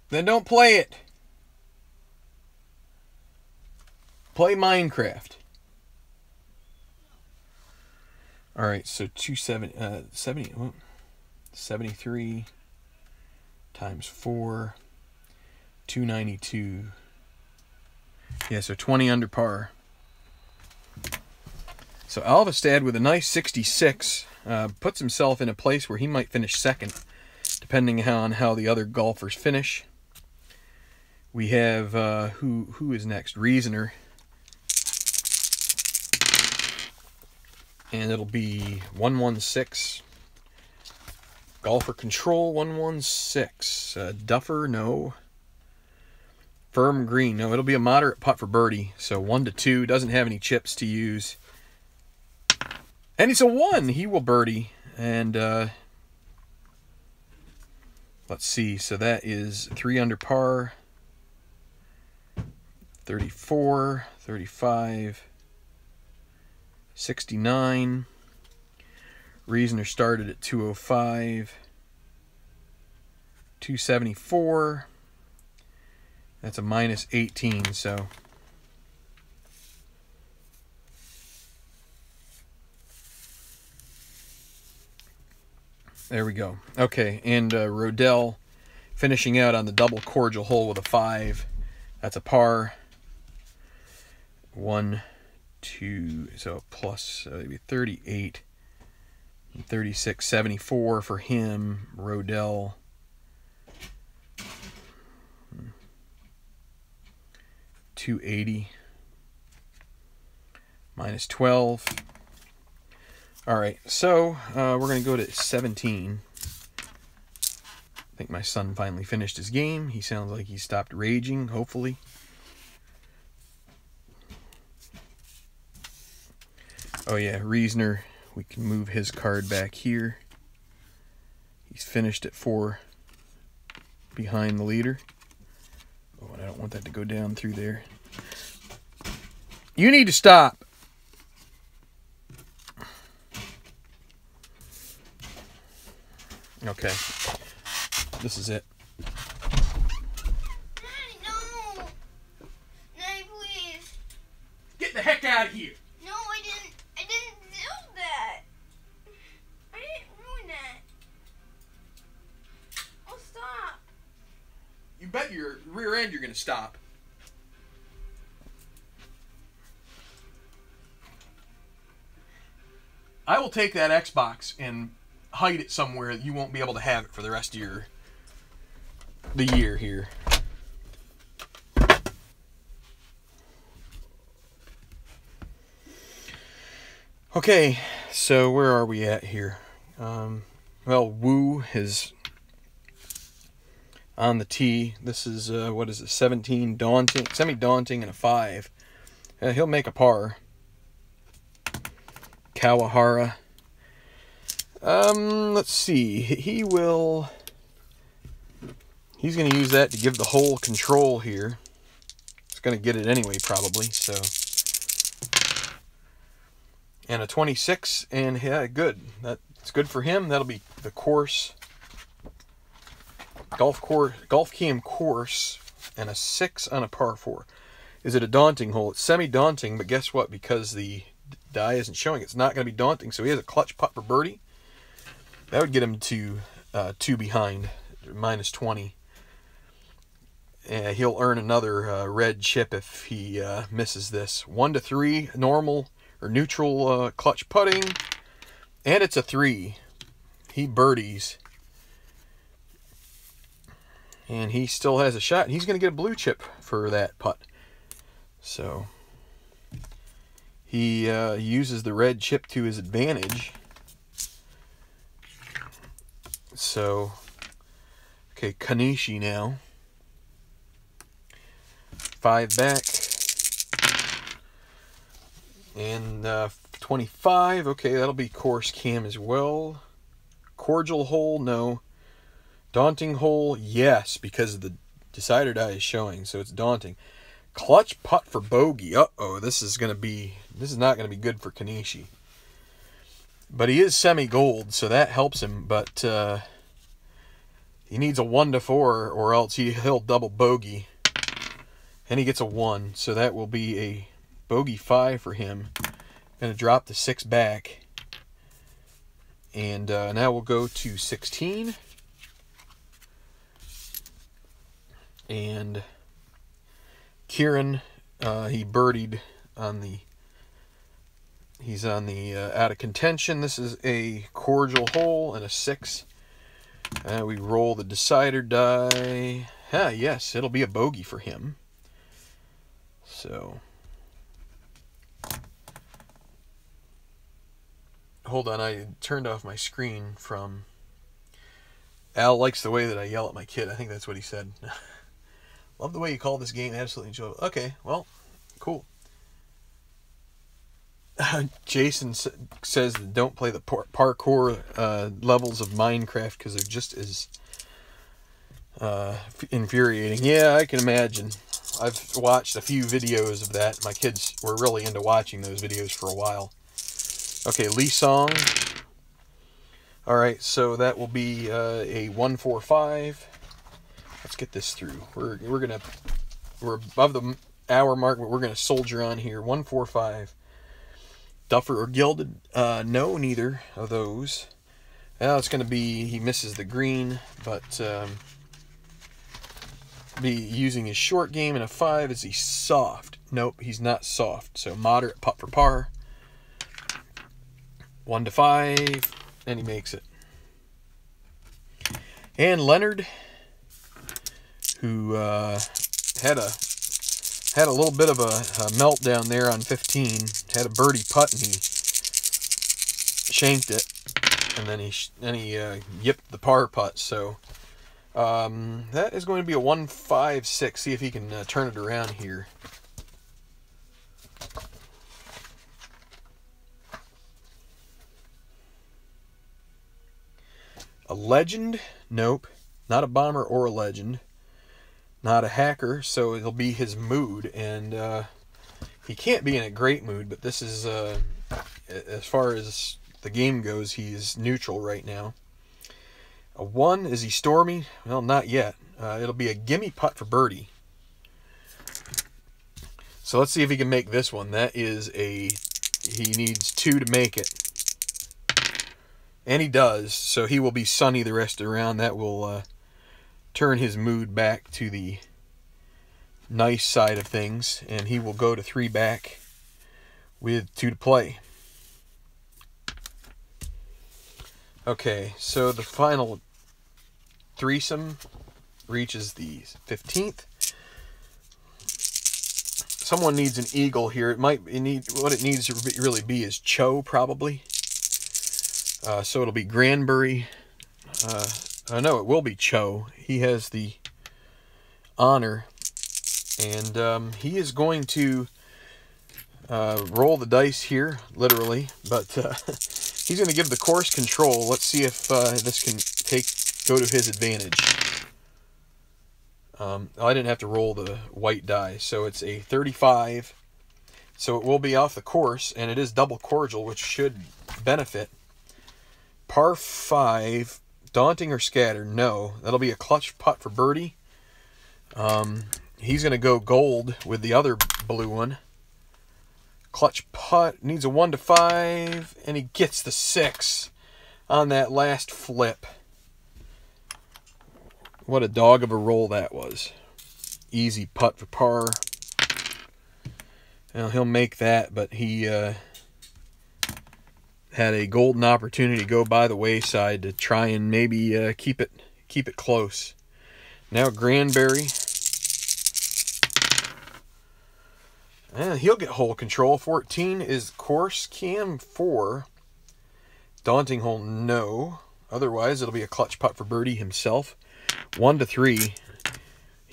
then don't play it. Play Minecraft. All right, so 73 times 4, 292. Yeah, so 20 under par. So Alvestad with a nice 66 puts himself in a place where he might finish second, depending on how the other golfers finish. We have who is next? Reasoner, and it'll be 116. Golfer Control 116. Duffer, no. Firm Green, no. It'll be a moderate putt for birdie. So 1 to 2. Doesn't have any chips to use. And it's a 1. He will birdie. And let's see. So that is 3 under par. 34, 35, 69. Reasoner started at 205. 274. That's a minus 18, so there we go. Okay, and Rodell finishing out on the double cordial hole with a 5. That's a par. 1, 2, so plus maybe 38, 36, 74 for him. Rodell. 280 minus 12. All right, so we're going to go to 17. I think my son finally finished his game. He sounds like he stopped raging, hopefully. Oh yeah, Reasoner, we can move his card back here. He's finished at 4 behind the leader. Oh, and I don't want that to go down through there. You need to stop. Okay. This is it. Daddy, no. Daddy, please. Get the heck out of here. No, I didn't do that. I didn't ruin that. Oh, stop. You bet your rear end you're going to stop. I will take that Xbox and hide it somewhere that you won't be able to have it for the rest of the year here. Okay, so where are we at here? Well, Wu is on the tee. This is, what is it, 17, daunting, semi-daunting, and a 5. He'll make a par. Kawahara. Let's see. He's going to use that to give the hole control here. It's going to get it anyway, probably, so. And a 26, and yeah, good. That's good for him. That'll be the course. Golf Cam course, and a 6 on a par 4. Is it a daunting hole? It's semi-daunting, but guess what? Because the die isn't showing, it's not going to be daunting, so he has a clutch putt for birdie. That would get him to 2 behind, minus 20. He'll earn another red chip if he misses this. 1 to 3, normal or neutral clutch putting, and it's a 3. He birdies. And he still has a shot. He's going to get a blue chip for that putt. So he uses the red chip to his advantage. So, okay, Kanishi now. 5 back. And 25, okay, that'll be course cam as well. Cordial hole, no. Daunting hole, yes, because the decider die is showing, so it's daunting. Clutch putt for bogey. Uh-oh, this is not gonna be good for Kanishi. But he is semi-gold, so that helps him, but he needs a 1 to 4 or else he'll double bogey. And he gets a 1, so that will be a bogey 5 for him. Going to drop the 6 back. And now we'll go to 16. And Kieran, he birdied on the... He's on the out of contention. This is a cordial hole and a 6. We roll the decider die. Yes, it'll be a bogey for him. So, hold on, I turned off my screen from... Al likes the way that I yell at my kid. I think that's what he said. Love the way you call this game absolutely enjoyable. Okay, well, cool. Jason says that don't play the parkour levels of Minecraft because they're just as infuriating. Yeah, I can imagine. I've watched a few videos of that. My kids were really into watching those videos for a while. Okay, Lee Song. Alright, so that will be a 145. Let's get this through. We're above the hour mark, but we're gonna soldier on here. 145. Duffer or gilded? No, neither of those. Now it's gonna be, he misses the green, but be using his short game, and a 5. Is he soft? Nope, he's not soft. So moderate putt for par. 1 to 5, and he makes it. And Leonard, who had a little bit of a meltdown there on 15, had a birdie putt and he shanked it, and then he yipped the par putt. So that is going to be a 156. See if he can turn it around here. A legend? Nope. Not a bomber or a legend. Not a hacker, so it'll be his mood. And he can't be in a great mood, but this is, as far as the game goes, he's neutral right now. A 1, is he stormy? Well, not yet. It'll be a gimme putt for birdie. So let's see if he can make this one. That is he needs 2 to make it. And he does, so he will be sunny the rest of the round. That will turn his mood back to the nice side of things, and he will go to 3 back with 2 to play. Okay, so the final threesome reaches the 15th. Someone needs an eagle here. What it needs to really be is Cho, probably. So it'll be Granbury. No, it will be Cho. He has the honor. And he is going to roll the dice here, literally. But he's going to give the course control. Let's see if this can go to his advantage. I didn't have to roll the white die. So it's a 35. So it will be off the course. And it is double cordial, which should benefit. Par 5, daunting or scatter? No. That'll be a clutch putt for birdie. He's going to go gold with the other blue one. Clutch putt, needs a 1 to 5, and he gets the 6 on that last flip. What a dog of a roll that was. Easy putt for par. Well, he'll make that, but he had a golden opportunity to go by the wayside to try and maybe keep it close. Now Granbury. And he'll get hole control. 14 is course cam 4. Daunting hole, no. Otherwise, it'll be a clutch putt for birdie himself. 1 to 3.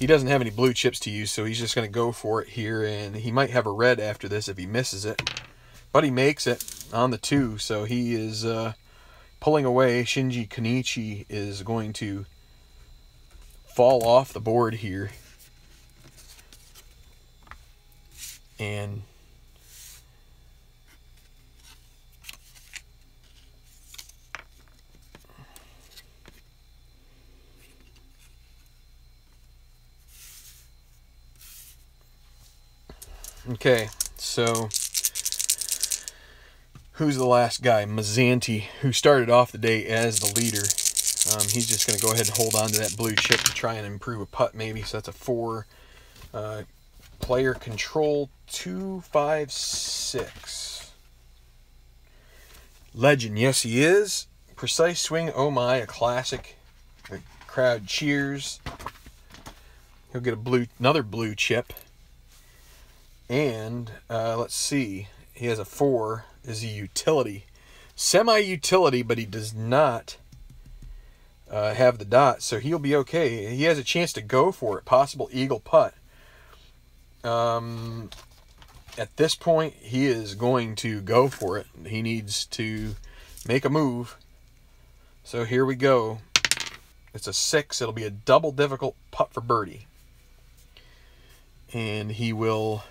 he doesn't have any blue chips to use, so he's just going to go for it here, and he might have a red after this if he misses it. But he makes it on the 2, so he is pulling away. Shinji Konichi is going to fall off the board here. And okay, so who's the last guy? Mazzanti, who started off the day as the leader. He's just going to go ahead and hold on to that blue chip to try and improve a putt maybe. So that's a 4. Player control 2, 5, 6. Legend, yes he is. Precise swing, oh my, a classic. The crowd cheers. He'll get another blue chip. And let's see, he has a 4. Is a utility, semi-utility, but he does not have the dot, so he'll be okay. He has a chance to go for it. Possible eagle putt. At this point, he is going to go for it. He needs to make a move. So here we go. It's a 6. It'll be a double difficult putt for birdie. And he will...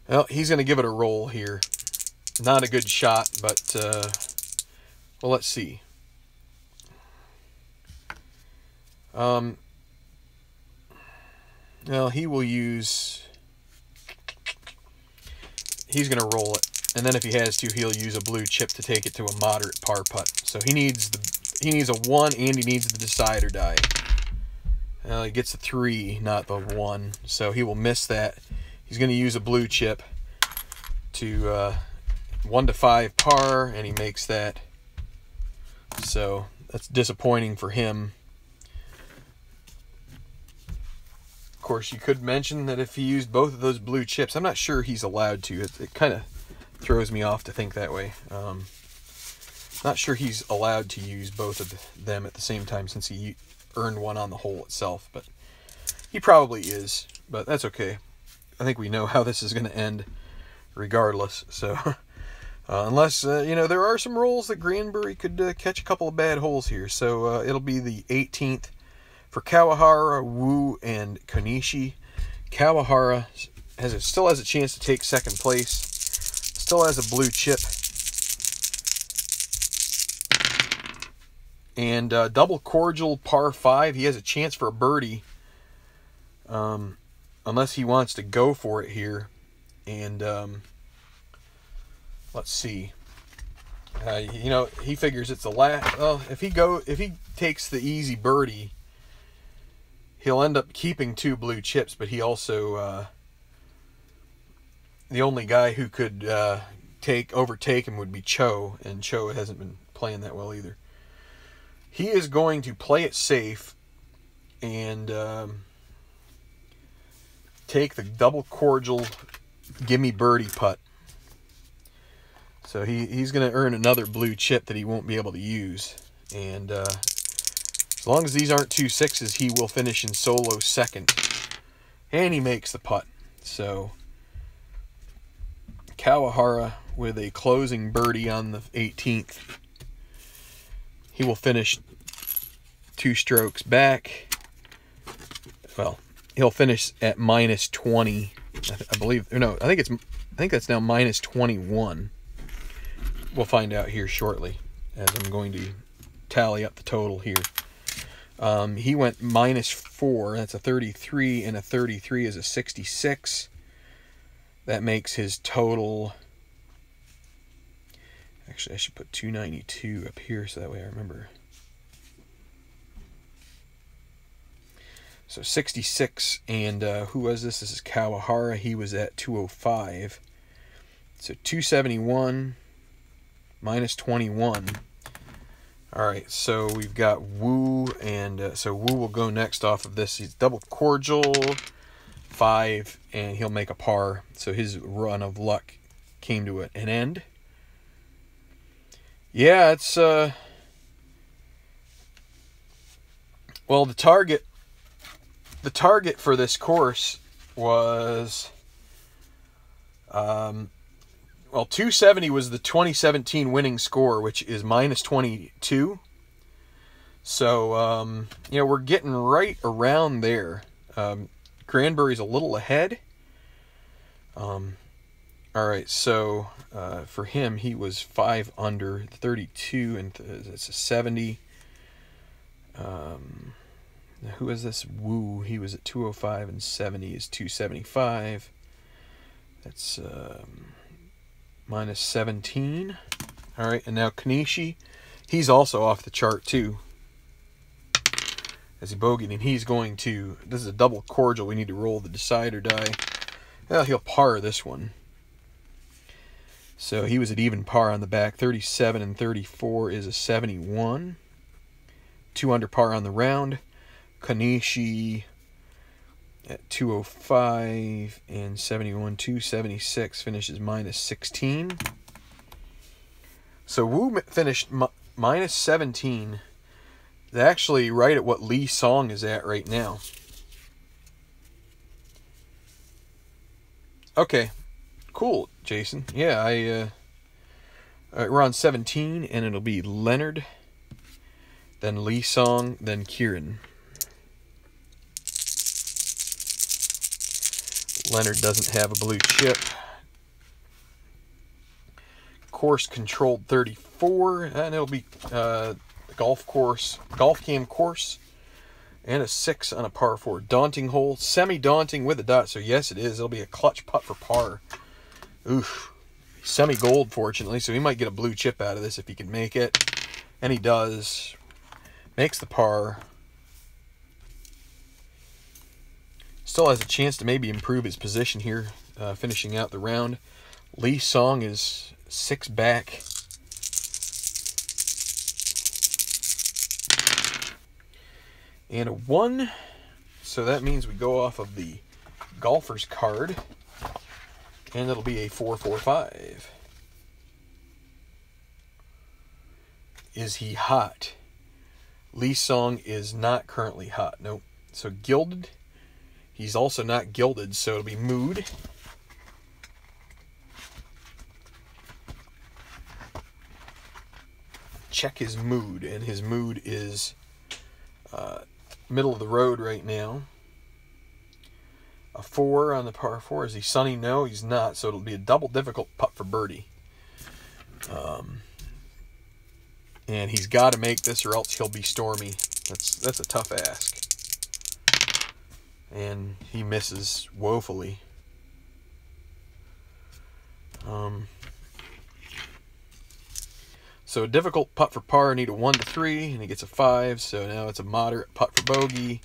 well, he's going to give it a roll here. Not a good shot, but, well, let's see. Well, he will use... He's going to roll it. And then if he has to, he'll use a blue chip to take it to a moderate par putt. So he needs a 1 and he needs the decide or die. He gets a 3, not the 1. So he will miss that. He's going to use a blue chip to 1 to 5 par, and he makes that. So that's disappointing for him. Of course, you could mention that if he used both of those blue chips, I'm not sure he's allowed to. It kind of throws me off to think that way. Not sure he's allowed to use both of them at the same time since he earned one on the hole itself, but he probably is, but that's okay. I think we know how this is going to end regardless, so unless there are some rolls that Granbury could catch a couple of bad holes here. So it'll be the 18th for Kawahara, Wu, and Konishi. Kawahara still has a chance to take second place, still has a blue chip. And double cordial par 5. He has a chance for a birdie. Unless he wants to go for it here. And let's see. He figures it's the last. Well, if he takes the easy birdie, he'll end up keeping 2 blue chips. But he also the only guy who could overtake him would be Cho, and Cho hasn't been playing that well either. He is going to play it safe and take the double cordial gimme birdie putt. So he's going to earn another blue chip that he won't be able to use. And as long as these aren't 2 6s, he will finish in solo second. And he makes the putt. So Kawahara with a closing birdie on the 18th. He will finish 2 strokes back. Well, he'll finish at minus 20, I believe. No, I think that's now minus 21. We'll find out here shortly, as I'm going to tally up the total here. He went minus 4. That's a 33, and a 33 is a 66. That makes his total. Actually, I should put 292 up here so that way I remember. So 66, and who was this? This is Kawahara. He was at 205. So 271 minus 21. All right, so we've got Wu, and so Wu will go next off of this. He's double cordial, 5, and he'll make a par. So his run of luck came to an end. Yeah, it's well, the target for this course was well, 270 was the 2017 winning score, which is minus 22. So, you know, we're getting right around there. Granbury's a little ahead. All right, so for him, he was 5 under, 32, and it's a 70. Who is this? Wu. He was at 205, and 70 is 275. That's minus 17. All right, and now Kanishi, he's also off the chart too, as he bogeyed, and he's going to, this is a double cordial, we need to roll the decider die. Well, he'll par this one. So he was at even par on the back. 37 and 34 is a 71. 2 under par on the round. Kanishi at 205 and 71. 276 finishes minus 16. So Wu finished minus 17. It's actually right at what Lee Song is at right now. Okay, cool, Jason. Yeah, we're on 17, and it'll be Leonard, then Lee Song, then Kieran. Leonard doesn't have a blue chip. Course controlled 34, and it'll be golf cam course. And a 6 on a par 4. Daunting hole. Semi-daunting with a dot. So, yes, it is. It'll be a clutch putt for par. Oof. Semi-gold, fortunately. So, he might get a blue chip out of this if he can make it. And he does. Makes the par. Still has a chance to maybe improve his position here. Finishing out the round. Lee Song is 6 back. And a 1, so that means we go off of the golfer's card, and it'll be a 445. Is he hot? Lee Song is not currently hot. Nope. So gilded. He's also not gilded, so it'll be mood. Check his mood, and his mood is middle of the road right now. A 4 on the par 4. Is he sunny? No, he's not. So it'll be a double difficult putt for birdie. And he's got to make this, or else he'll be stormy. That's a tough ask. And he misses woefully. So a difficult putt for par, need a 1 to 3, and he gets a 5. So now it's a moderate putt for bogey,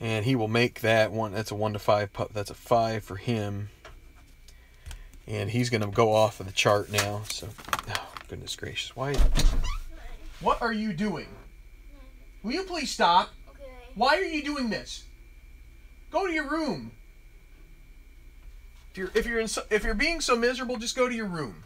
and he will make that one. That's a 1 to 5 putt. That's a 5 for him, and he's going to go off of the chart now. So, oh, goodness gracious, why? What are you doing? Will you please stop? Okay. Why are you doing this? Go to your room. If you're being so miserable, just go to your room.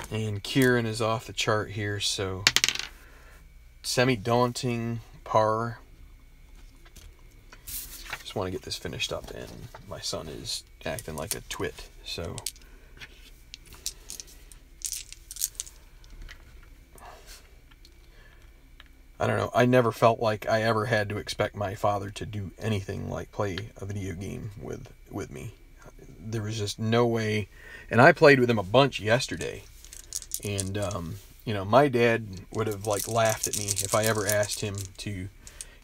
And Kieran is off the chart here, so semi-daunting par. Just want to get this finished up, and my son is acting like a twit, so I don't know. I never felt like I ever had to expect my father to do anything like play a video game with me. There was just no way. And I played with him a bunch yesterday. And, you know, my dad would have, like, laughed at me if I ever asked him to,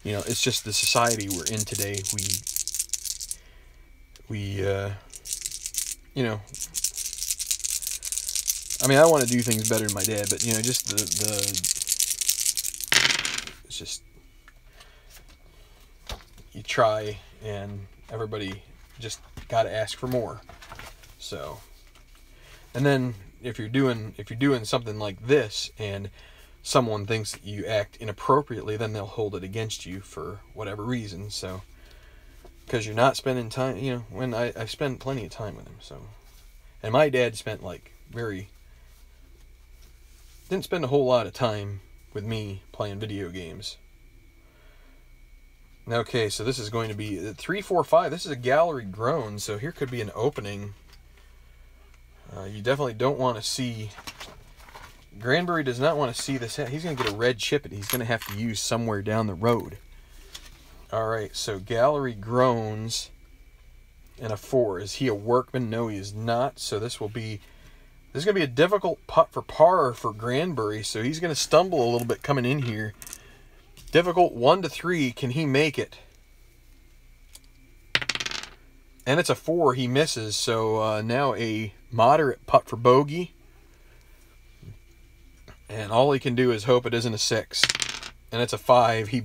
you know, it's just the society we're in today. You know, I mean, I want to do things better than my dad, but, you know, just it's just, you try, and everybody just got to ask for more. So, and then if you're doing something like this and someone thinks that you act inappropriately, then they'll hold it against you for whatever reason. So because you're not spending time, you know, when I spend plenty of time with him, so. And my dad spent, like, didn't spend a whole lot of time with me playing video games. Okay, so this is going to be 3, 4, 5. This is a gallery grown, so here could be an opening. You definitely don't want to see... Granbury does not want to see this. He's going to get a red chip that he's going to have to use somewhere down the road. Alright, so gallery groans and a 4. Is he a workman? No, he is not. So this is going to be a difficult putt for par for Granbury. So he's going to stumble a little bit coming in here. Difficult 1 to 3. Can he make it? And it's a 4. He misses. So now a moderate putt for bogey. And all he can do is hope it isn't a 6. And it's a 5. He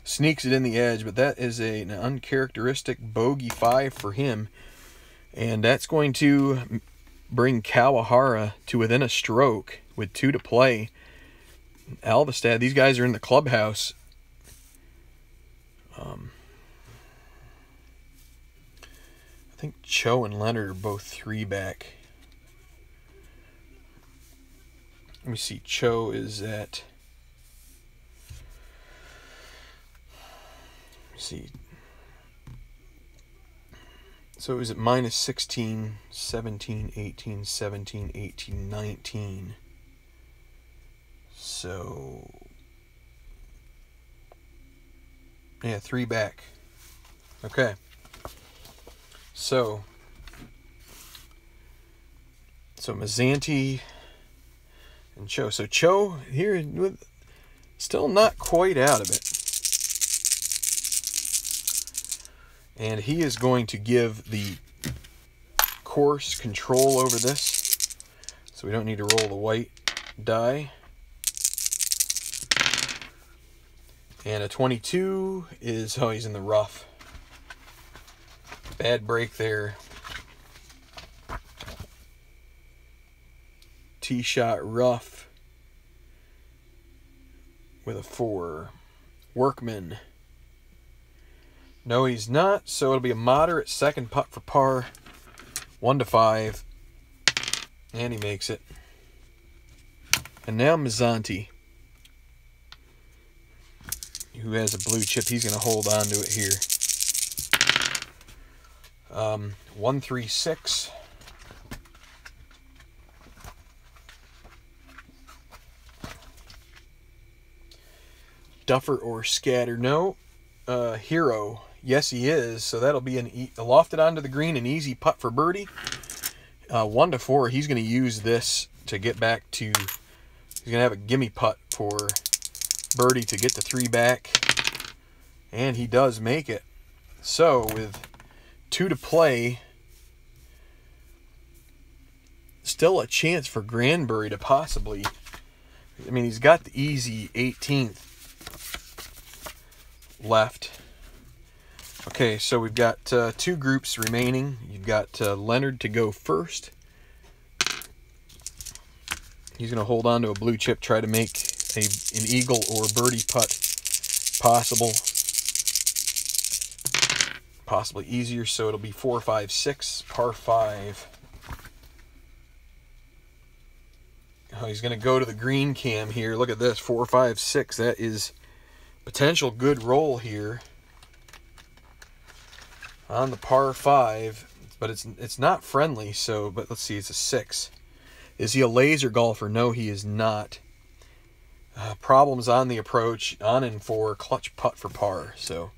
sneaks it in the edge, but that is an uncharacteristic bogey 5 for him. And that's going to bring Kawahara to within a stroke with 2 to play. Alvestad, these guys are in the clubhouse. I think Cho and Leonard are both 3 back. Let me see. Cho is at... Let's see. So is it minus 16, 17, 18, 17, 18, 19. So... yeah, 3 back. Okay. So Mazzanti... and Cho. So Cho here still not quite out of it. And he is going to give the course control over this. So we don't need to roll the white die. And a 22 is, oh, he's in the rough. Bad break there. Tee shot rough with a 4. Workman. No, he's not. So it'll be a moderate second putt for par. 1 to 5. And he makes it. And now Mazzanti, who has a blue chip. He's going to hold on to it here. 1, 3, 6. Duffer or scatter? No. Hero. Yes, he is. So that'll be a lofted onto the green, an easy putt for birdie. 1 to 4. He's going to use this to get back to... he's going to have a gimme putt for birdie to get the 3 back. And he does make it. So with 2 to play, still a chance for Granbury to possibly... I mean, he's got the easy 18th left. Okay, so we've got 2 groups remaining. You've got Leonard to go first. He's going to hold on to a blue chip, try to make an eagle or birdie putt possible. Possibly easier, so it'll be 4, 5, 6, par 5. Oh, he's going to go to the green cam here. Look at this, 4, 5, 6. That is potential good roll here on the par 5, but it's not friendly. So, but let's see, it's a 6. Is he a laser golfer? No, he is not. Problems on the approach, on and 4, clutch putt for par. So,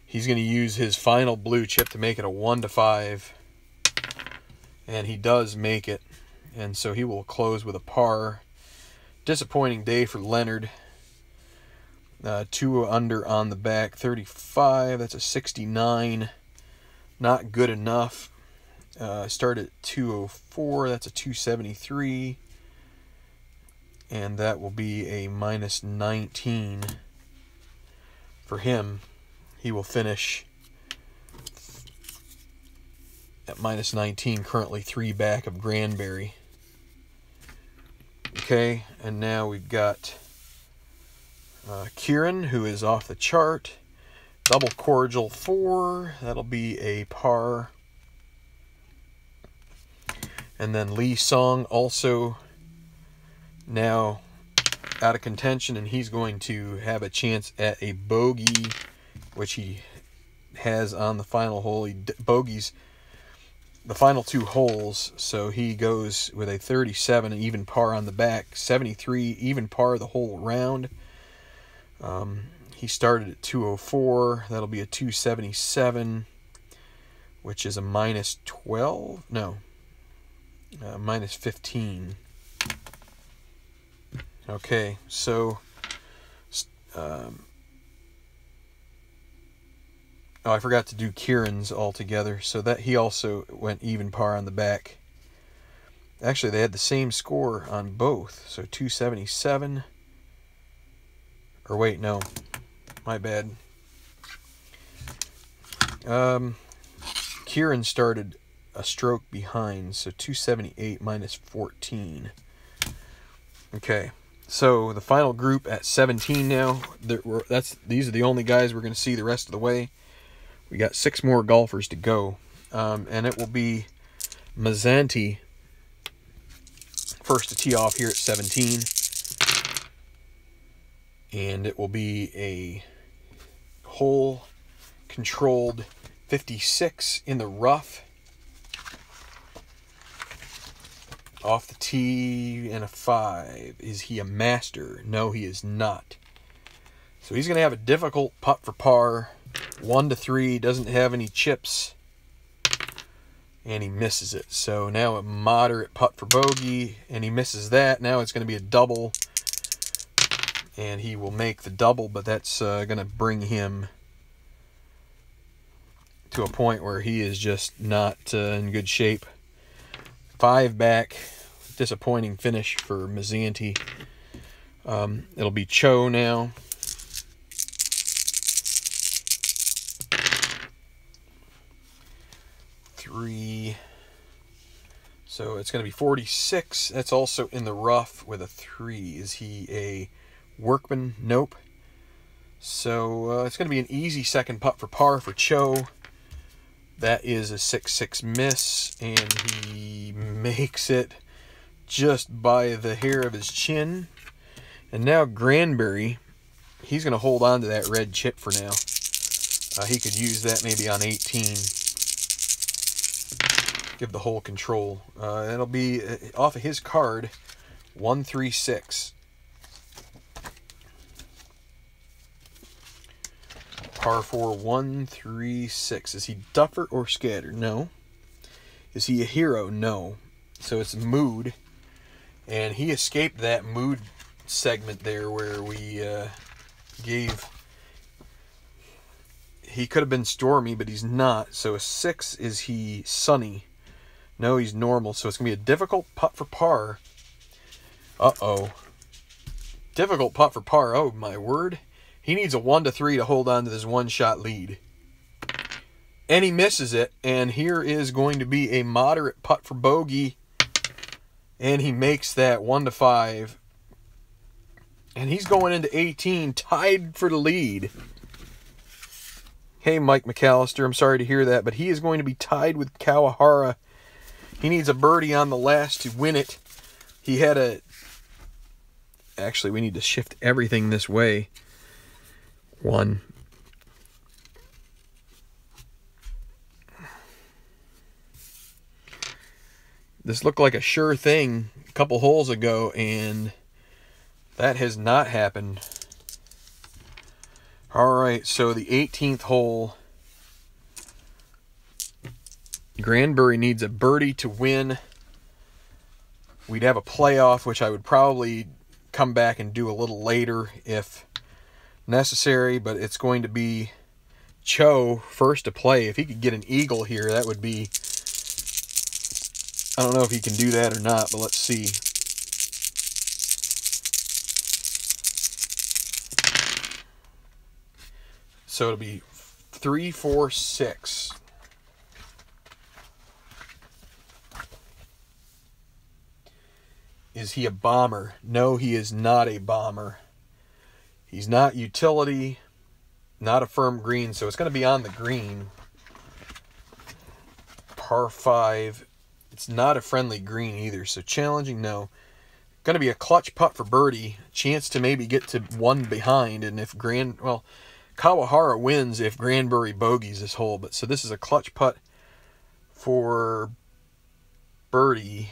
he's going to use his final blue chip to make it a 1 to 5, and he does make it, and so he will close with a par. Disappointing day for Leonard. 2 under on the back, 35. That's a 69. Not good enough. Started at 204. That's a 273. And that will be a minus 19 for him. He will finish at minus 19, currently 3 back of Granbury. Okay, and now we've got Kieran, who is off the chart. Double cordial 4, that'll be a par. And then Lee Song also now out of contention, and he's going to have a chance at a bogey, which he has on the final hole. He bogeys the final 2 holes, so he goes with a 37, an even par on the back, 73, even par the whole round. He started at 204. That'll be a 277, which is a minus 12. No, minus 15. Okay, so oh, I forgot to do Kieran's altogether. So that he also went even par on the back. Actually, they had the same score on both. So 277. Or wait, no. My bad. Kieran started a stroke behind, so 278 minus 14. Okay, so the final group at 17 now. These are the only guys we're going to see the rest of the way. We got 6 more golfers to go, and it will be Mazzanti first to tee off here at 17, and it will be a hole controlled 56 in the rough off the tee and a 5. Is he a master? No, he is not. So he's going to have a difficult putt for par. 1 to 3, doesn't have any chips, and he misses it. So now a moderate putt for bogey, and he misses that. Now it's going to be a double, and he will make the double, but that's going to bring him to a point where he is just not in good shape. 5 back, disappointing finish for Mazzanti. It'll be Cho now. So it's going to be 46. That's also in the rough with a 3. Is he a workman? Nope. So it's going to be an easy second putt for par for Cho. That is a 6-6 miss, and he makes it just by the hair of his chin. And now Granberry, he's going to hold on to that red chip for now. He could use that maybe on 18. Give the hole control. It'll be off of his card, 136. Par 4, 136. Is he duffer or scatter? No. Is he a hero? No. So it's mood. And he escaped that mood segment there where we gave... He could have been stormy, but he's not. So a 6, is he sunny? No, he's normal. So it's going to be a difficult putt for par. Uh-oh. Difficult putt for par. Oh, my word. He needs a 1 to 3 to hold on to this one-shot lead. And he misses it. And here is going to be a moderate putt for bogey. And he makes that 1 to 5. And he's going into 18, tied for the lead. Hey, Mike McAllister, I'm sorry to hear that, but he is going to be tied with Kawahara. He needs a birdie on the last to win it. He had a... Actually, we need to shift everything this way. 1. This looked like a sure thing a couple holes ago, and that has not happened. Alright, so the 18th hole. Granbury needs a birdie to win. We'd have a playoff, which I would probably come back and do a little later if necessary, but it's going to be Cho first to play. If he could get an eagle here, that would be... I don't know if he can do that or not, but let's see. So it'll be 3, 4, 6. Is he a bomber? No, he is not a bomber. He's not utility. Not a firm green, so it's going to be on the green. Par 5. It's not a friendly green either, so challenging, no. Going to be a clutch putt for birdie. Chance to maybe get to one behind, and if Kawahara wins if Granbury bogeys this hole. But so this is a clutch putt for birdie.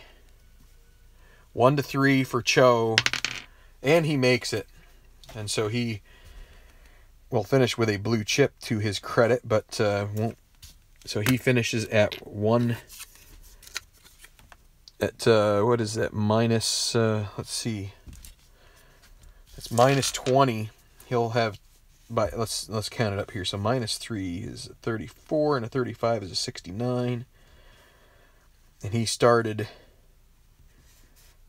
1-3 for Cho, and he makes it. And so he will finish with a blue chip to his credit, but won't. So he finishes at one. At what is that? Minus. Let's see. It's minus 20. He'll have. Let's count it up here. So minus 3 is a 34, and a 35 is a 69. And he started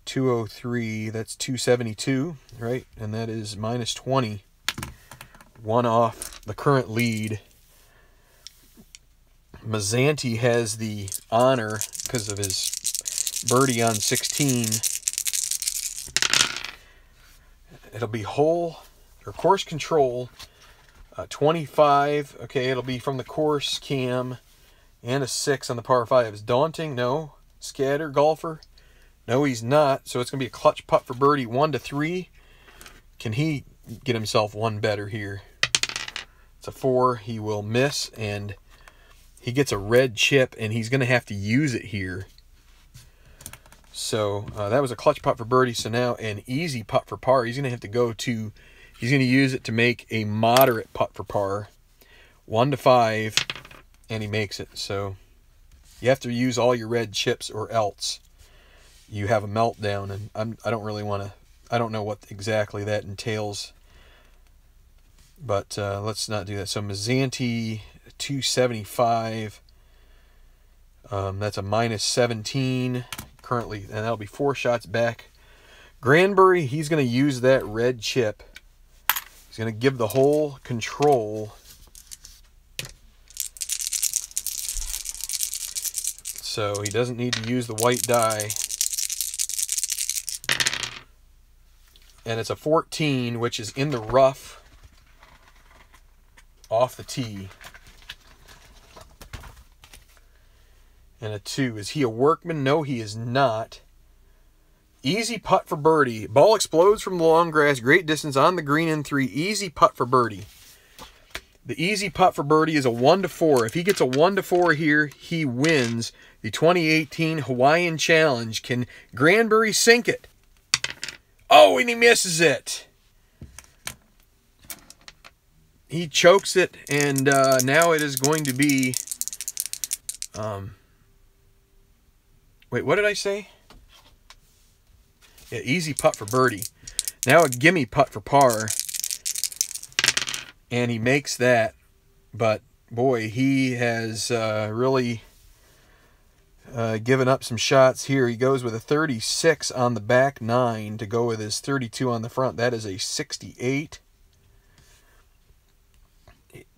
203. That's 272, right? And that is minus 20. One off the current lead. Mazzanti has the honor because of his birdie on 16. It'll be course control. 25. Okay, it'll be from the course cam. And a 6 on the par 5. Is daunting? No. Scatter golfer? No, he's not. So it's going to be a clutch putt for birdie. 1-3. Can he get himself one better here? It's a 4. He will miss, and he gets a red chip, and he's going to have to use it here. So that was a clutch putt for birdie. So now an easy putt for par. He's going to have to he's going to use it to make a moderate putt for par. 1-5, and he makes it. So you have to use all your red chips, or else you have a meltdown. And I don't really want to. I don't know what exactly that entails. But let's not do that. So Mazzanti, 275. That's a minus 17 currently, and that'll be 4 shots back. Granbury, he's going to use that red chip. He's going to give the hole control. So he doesn't need to use the white die. And it's a 14, which is in the rough. Off the tee. And a 2. Is he a workman? No, he is not. Easy putt for birdie. Ball explodes from the long grass. Great distance on the green in 3. Easy putt for birdie. The easy putt for birdie is a 1-4. If he gets a 1-4 here, he wins the 2018 Hawaiian Challenge. Can Granbury sink it? Oh, and he misses it. He chokes it, and now it is going to be... wait, what did I say? Yeah, easy putt for birdie. Now a gimme putt for par. And he makes that. But, boy, he has really given up some shots here. He goes with a 36 on the back 9 to go with his 32 on the front. That is a 68.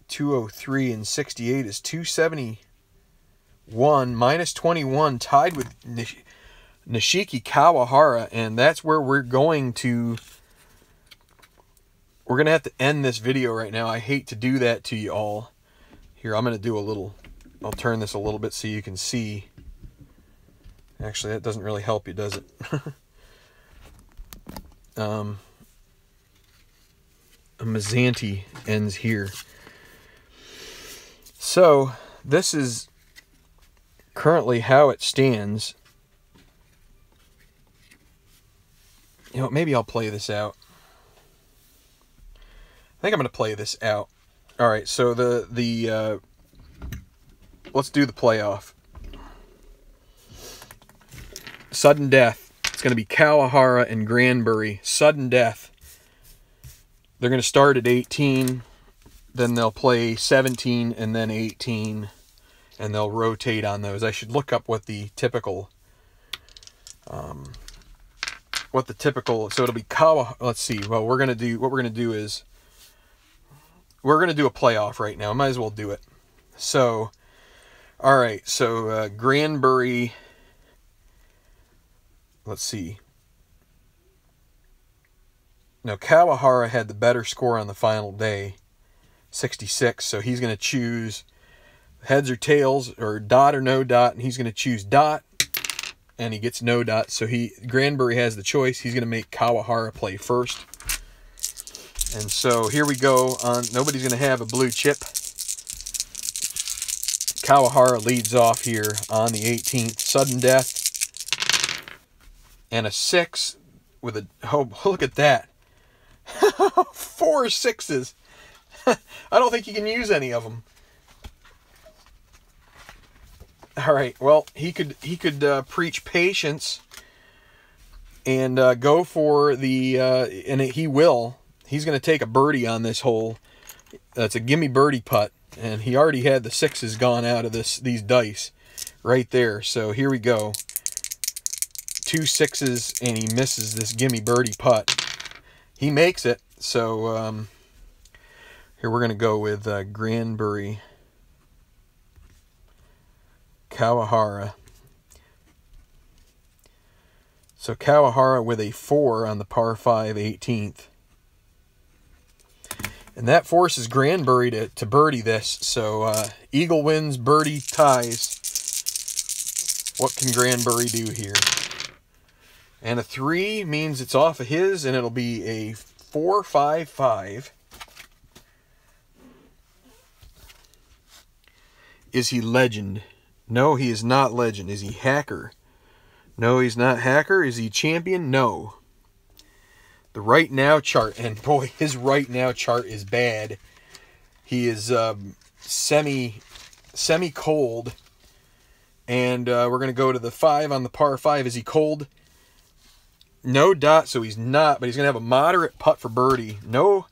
203 and 68 is 271. Minus 21, tied with Nishiki Kawahara, and that's where we're going to have to end this video right now. I hate to do that to you all. Here, I'm going to do a little, I'll turn this a little bit so you can see. Actually, that doesn't really help you, does it? Mazzanti ends here. So, this is currently how it stands. You know, maybe I'll play this out. I think I'm going to play this out. All right, so let's do the playoff. Sudden death. It's going to be Kawahara and Granbury. Sudden death. They're going to start at 18. Then they'll play 17 and then 18. And they'll rotate on those. I should look up what the typical... so it'll be Kawahara. Let's see. Well, what we're going to do is... We're going to do a playoff right now. Might as well do it. So... Alright, so Granbury... Let's see. Now, Kawahara had the better score on the final day. 66. So he's going to choose heads or tails, or dot or no dot, and he's going to choose dot, and he gets no dot. So Granbury has the choice. He's going to make Kawahara play first. And so here we go. Nobody's going to have a blue chip. Kawahara leads off here on the 18th. Sudden death. And a 6 with a... Oh, look at that. 4 6s. I don't think you can use any of them. All right. Well, he could preach patience and go for the... and he will. He's going to take a birdie on this hole. That's a gimme birdie putt. And he already had the 6s gone out of these dice right there. So here we go. 2 6s, and he misses this gimme birdie putt. He makes it. So here we're going to go with Granbury, Kawahara. So Kawahara with a 4 on the par 5 18th. And that forces Granbury to birdie this. So eagle wins, birdie ties. What can Granbury do here? And a 3 means it's off of his, and it'll be a 4-5-5. Is he legend? No, he is not legend. Is he hacker? No, he's not hacker. Is he champion? No. The right now chart, and boy, his right now chart is bad. He is semi-cold, and we're going to go to the 5 on the par 5. Is he cold? No dot, so he's not, but he's going to have a moderate putt for birdie. No.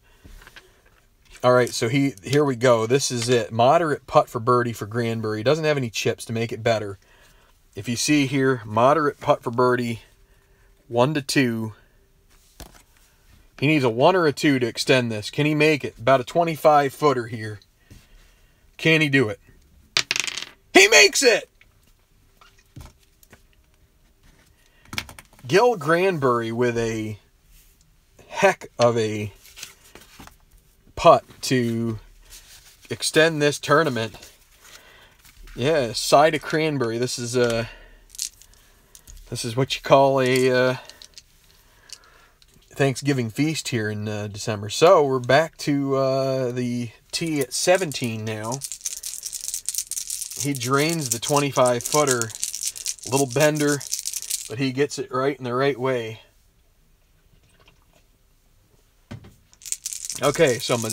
All right, so here we go. This is it. Moderate putt for birdie for Granbury. He doesn't have any chips to make it better. If you see here, moderate putt for birdie, 1 to 2. He needs a 1 or a 2 to extend this. Can he make it? About a 25-footer here. Can he do it? He makes it! Gil Granbury with a heck of a putt to extend this tournament. Yeah, side of Cranberry. This is what you call a Thanksgiving feast here in December. So we're back to the tee at 17 now. He drains the 25-footer. Little bender, but he gets it right in the right way. Okay, so for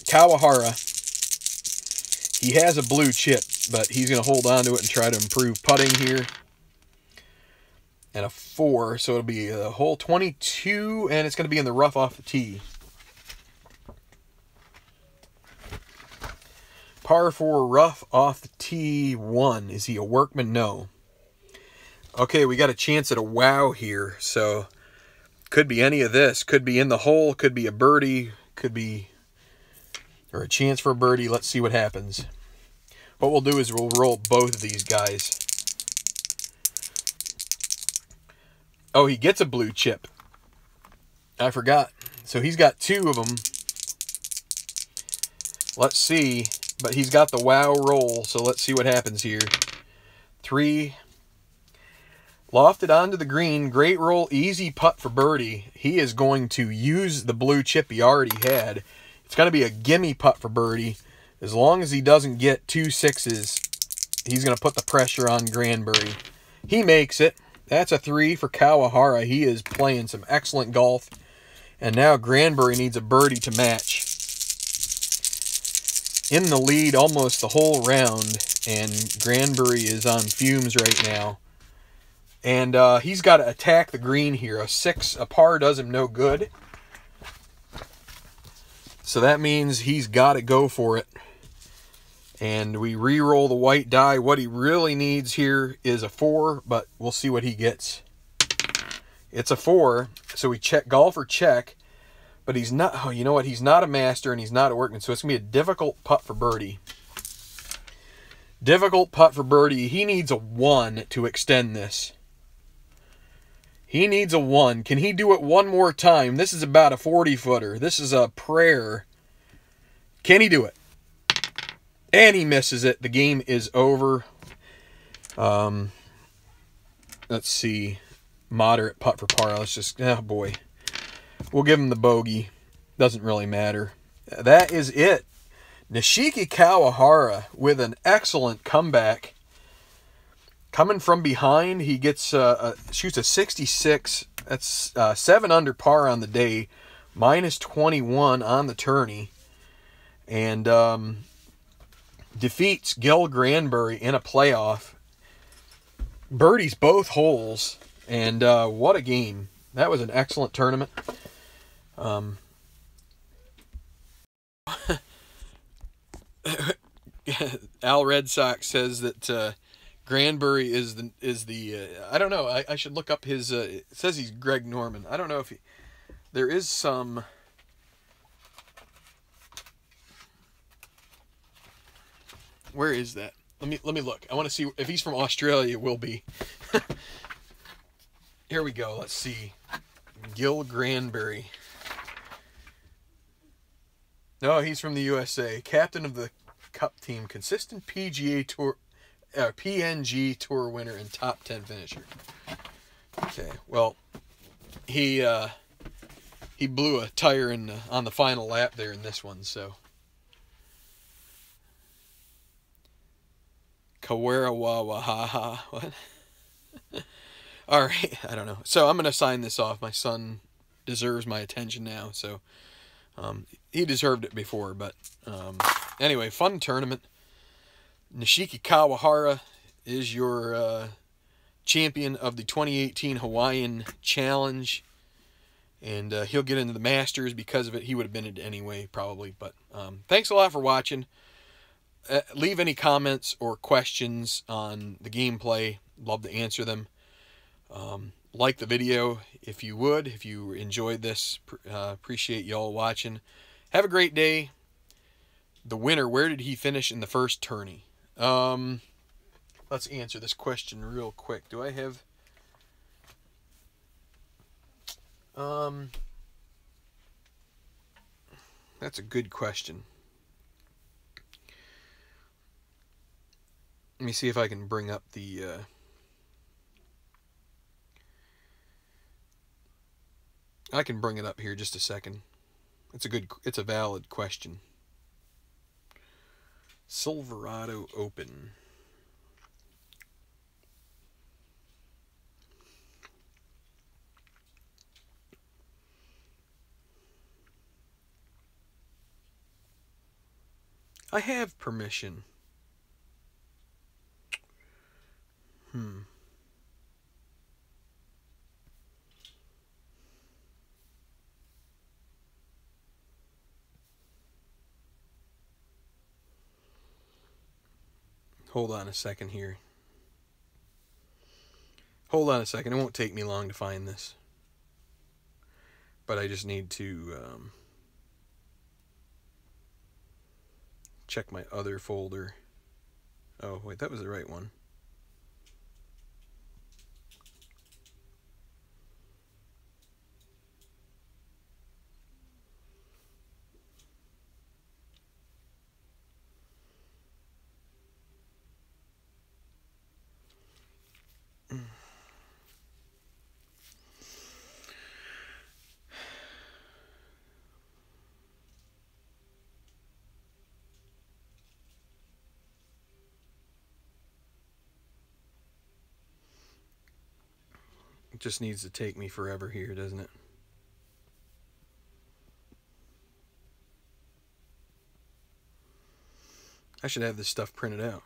Kawahara, he has a blue chip, but he's going to hold on to it and try to improve putting here. And a 4, so it'll be a hole 22, and it's going to be in the rough off the tee. Par 4 rough off the tee 1. Is he a workman? No. Okay, we got a chance at a wow here, so could be any of this. Could be in the hole, could be a birdie, could be, or a chance for a birdie. Let's see what happens. What we'll do is we'll roll both of these guys. Oh, he gets a blue chip. I forgot. So he's got 2 of them. Let's see. But he's got the wow roll, so let's see what happens here. 3. Lofted onto the green. Great roll. Easy putt for birdie. He is going to use the blue chip he already had. It's going to be a gimme putt for birdie. As long as he doesn't get 2 6s, he's going to put the pressure on Granbury. He makes it. That's a 3 for Kawahara. He is playing some excellent golf. And now Granbury needs a birdie to match. In the lead almost the whole round. And Granbury is on fumes right now. And he's got to attack the green here. A par does him no good. So that means he's got to go for it. And we re-roll the white die. What he really needs here is a 4, but we'll see what he gets. It's a 4, so we check golfer check. But he's not, oh, you know what? He's not a master and he's not a workman, so it's going to be a difficult putt for birdie. Difficult putt for birdie. He needs a 1 to extend this. He needs a 1. Can he do it one more time? This is about a 40-footer. This is a prayer. Can he do it? And he misses it. The game is over. Let's see. Moderate putt for par. Let's just, oh boy. We'll give him the bogey. Doesn't really matter. That is it. Nishiki Kawahara with an excellent comeback. Coming from behind, he gets shoots a 66. That's 7 under par on the day, minus 21 on the tourney, and defeats Gil Granbury in a playoff. Birdies both holes, and what a game! That was an excellent tournament. Al Red Sox says that Granbury is the I don't know. I should look up his. It says he's Greg Norman. I don't know if there is some. Where is that? Let me look. I want to see if he's from Australia. It will be. Here we go. Let's see. Gil Granbury. No, he's from the USA. Captain of the Cup team, consistent PGA Tour, PNG Tour winner, and top 10 finisher. Okay, well, he blew a tire on the final lap there in this one, so. Kawarawawahaha. What? All right, I don't know. So I'm going to sign this off. My son deserves my attention now, so he deserved it before, but anyway, fun tournament. Nishiki Kawahara is your champion of the 2018 Hawaiian Challenge, and he'll get into the Masters because of it. He would have been in it anyway, probably, but thanks a lot for watching. Leave any comments or questions on the gameplay. Love to answer them. Like the video if you would, if you enjoyed this. Appreciate y'all watching. Have a great day. The winner, where did he finish in the first tourney? Let's answer this question real quick. Do I have... That's a good question. Let me see if I can bring up the... I can bring it up here just a second. It's a valid question. Silverado Open. I have permission. Hold on a second here. Hold on a second. It won't take me long to find this. But I just need to check my other folder. Oh, wait, that was the right one. It just needs to take me forever here, doesn't it? I should have this stuff printed out.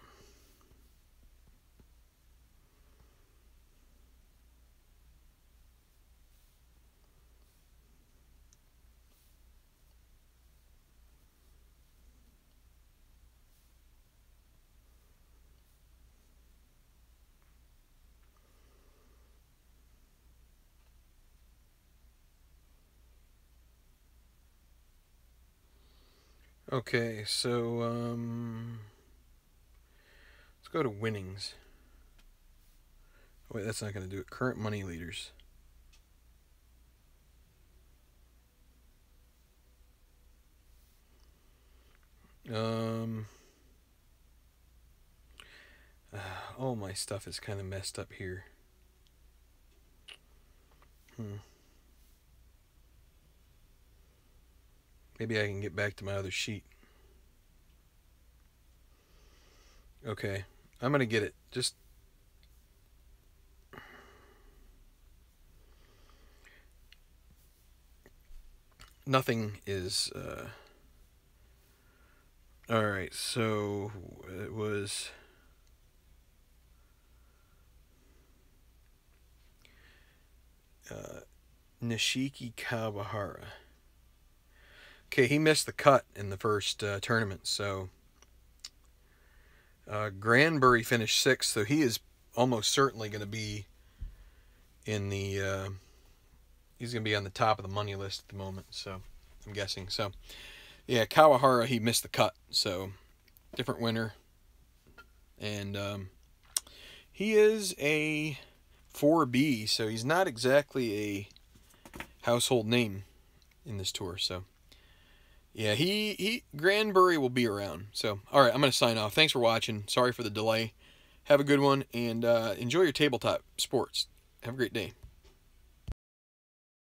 Okay, so let's go to winnings. Oh, wait, that's not going to do it. Current money leaders. All my stuff is kind of messed up here. Maybe I can get back to my other sheet. Okay, I'm gonna get it. Just nothing is. All right, so it was. Nishiki Kawahara. Okay, he missed the cut in the first tournament, so Granbury finished 6th, so he is almost certainly going to be in the he's going to be on the top of the money list at the moment, so I'm guessing. So yeah, Kawahara, he missed the cut, so different winner. And he is a 4B, so he's not exactly a household name in this tour. So yeah, he Granbury will be around. So all right, I'm going to sign off. Thanks for watching. Sorry for the delay. Have a good one, and enjoy your tabletop sports. Have a great day.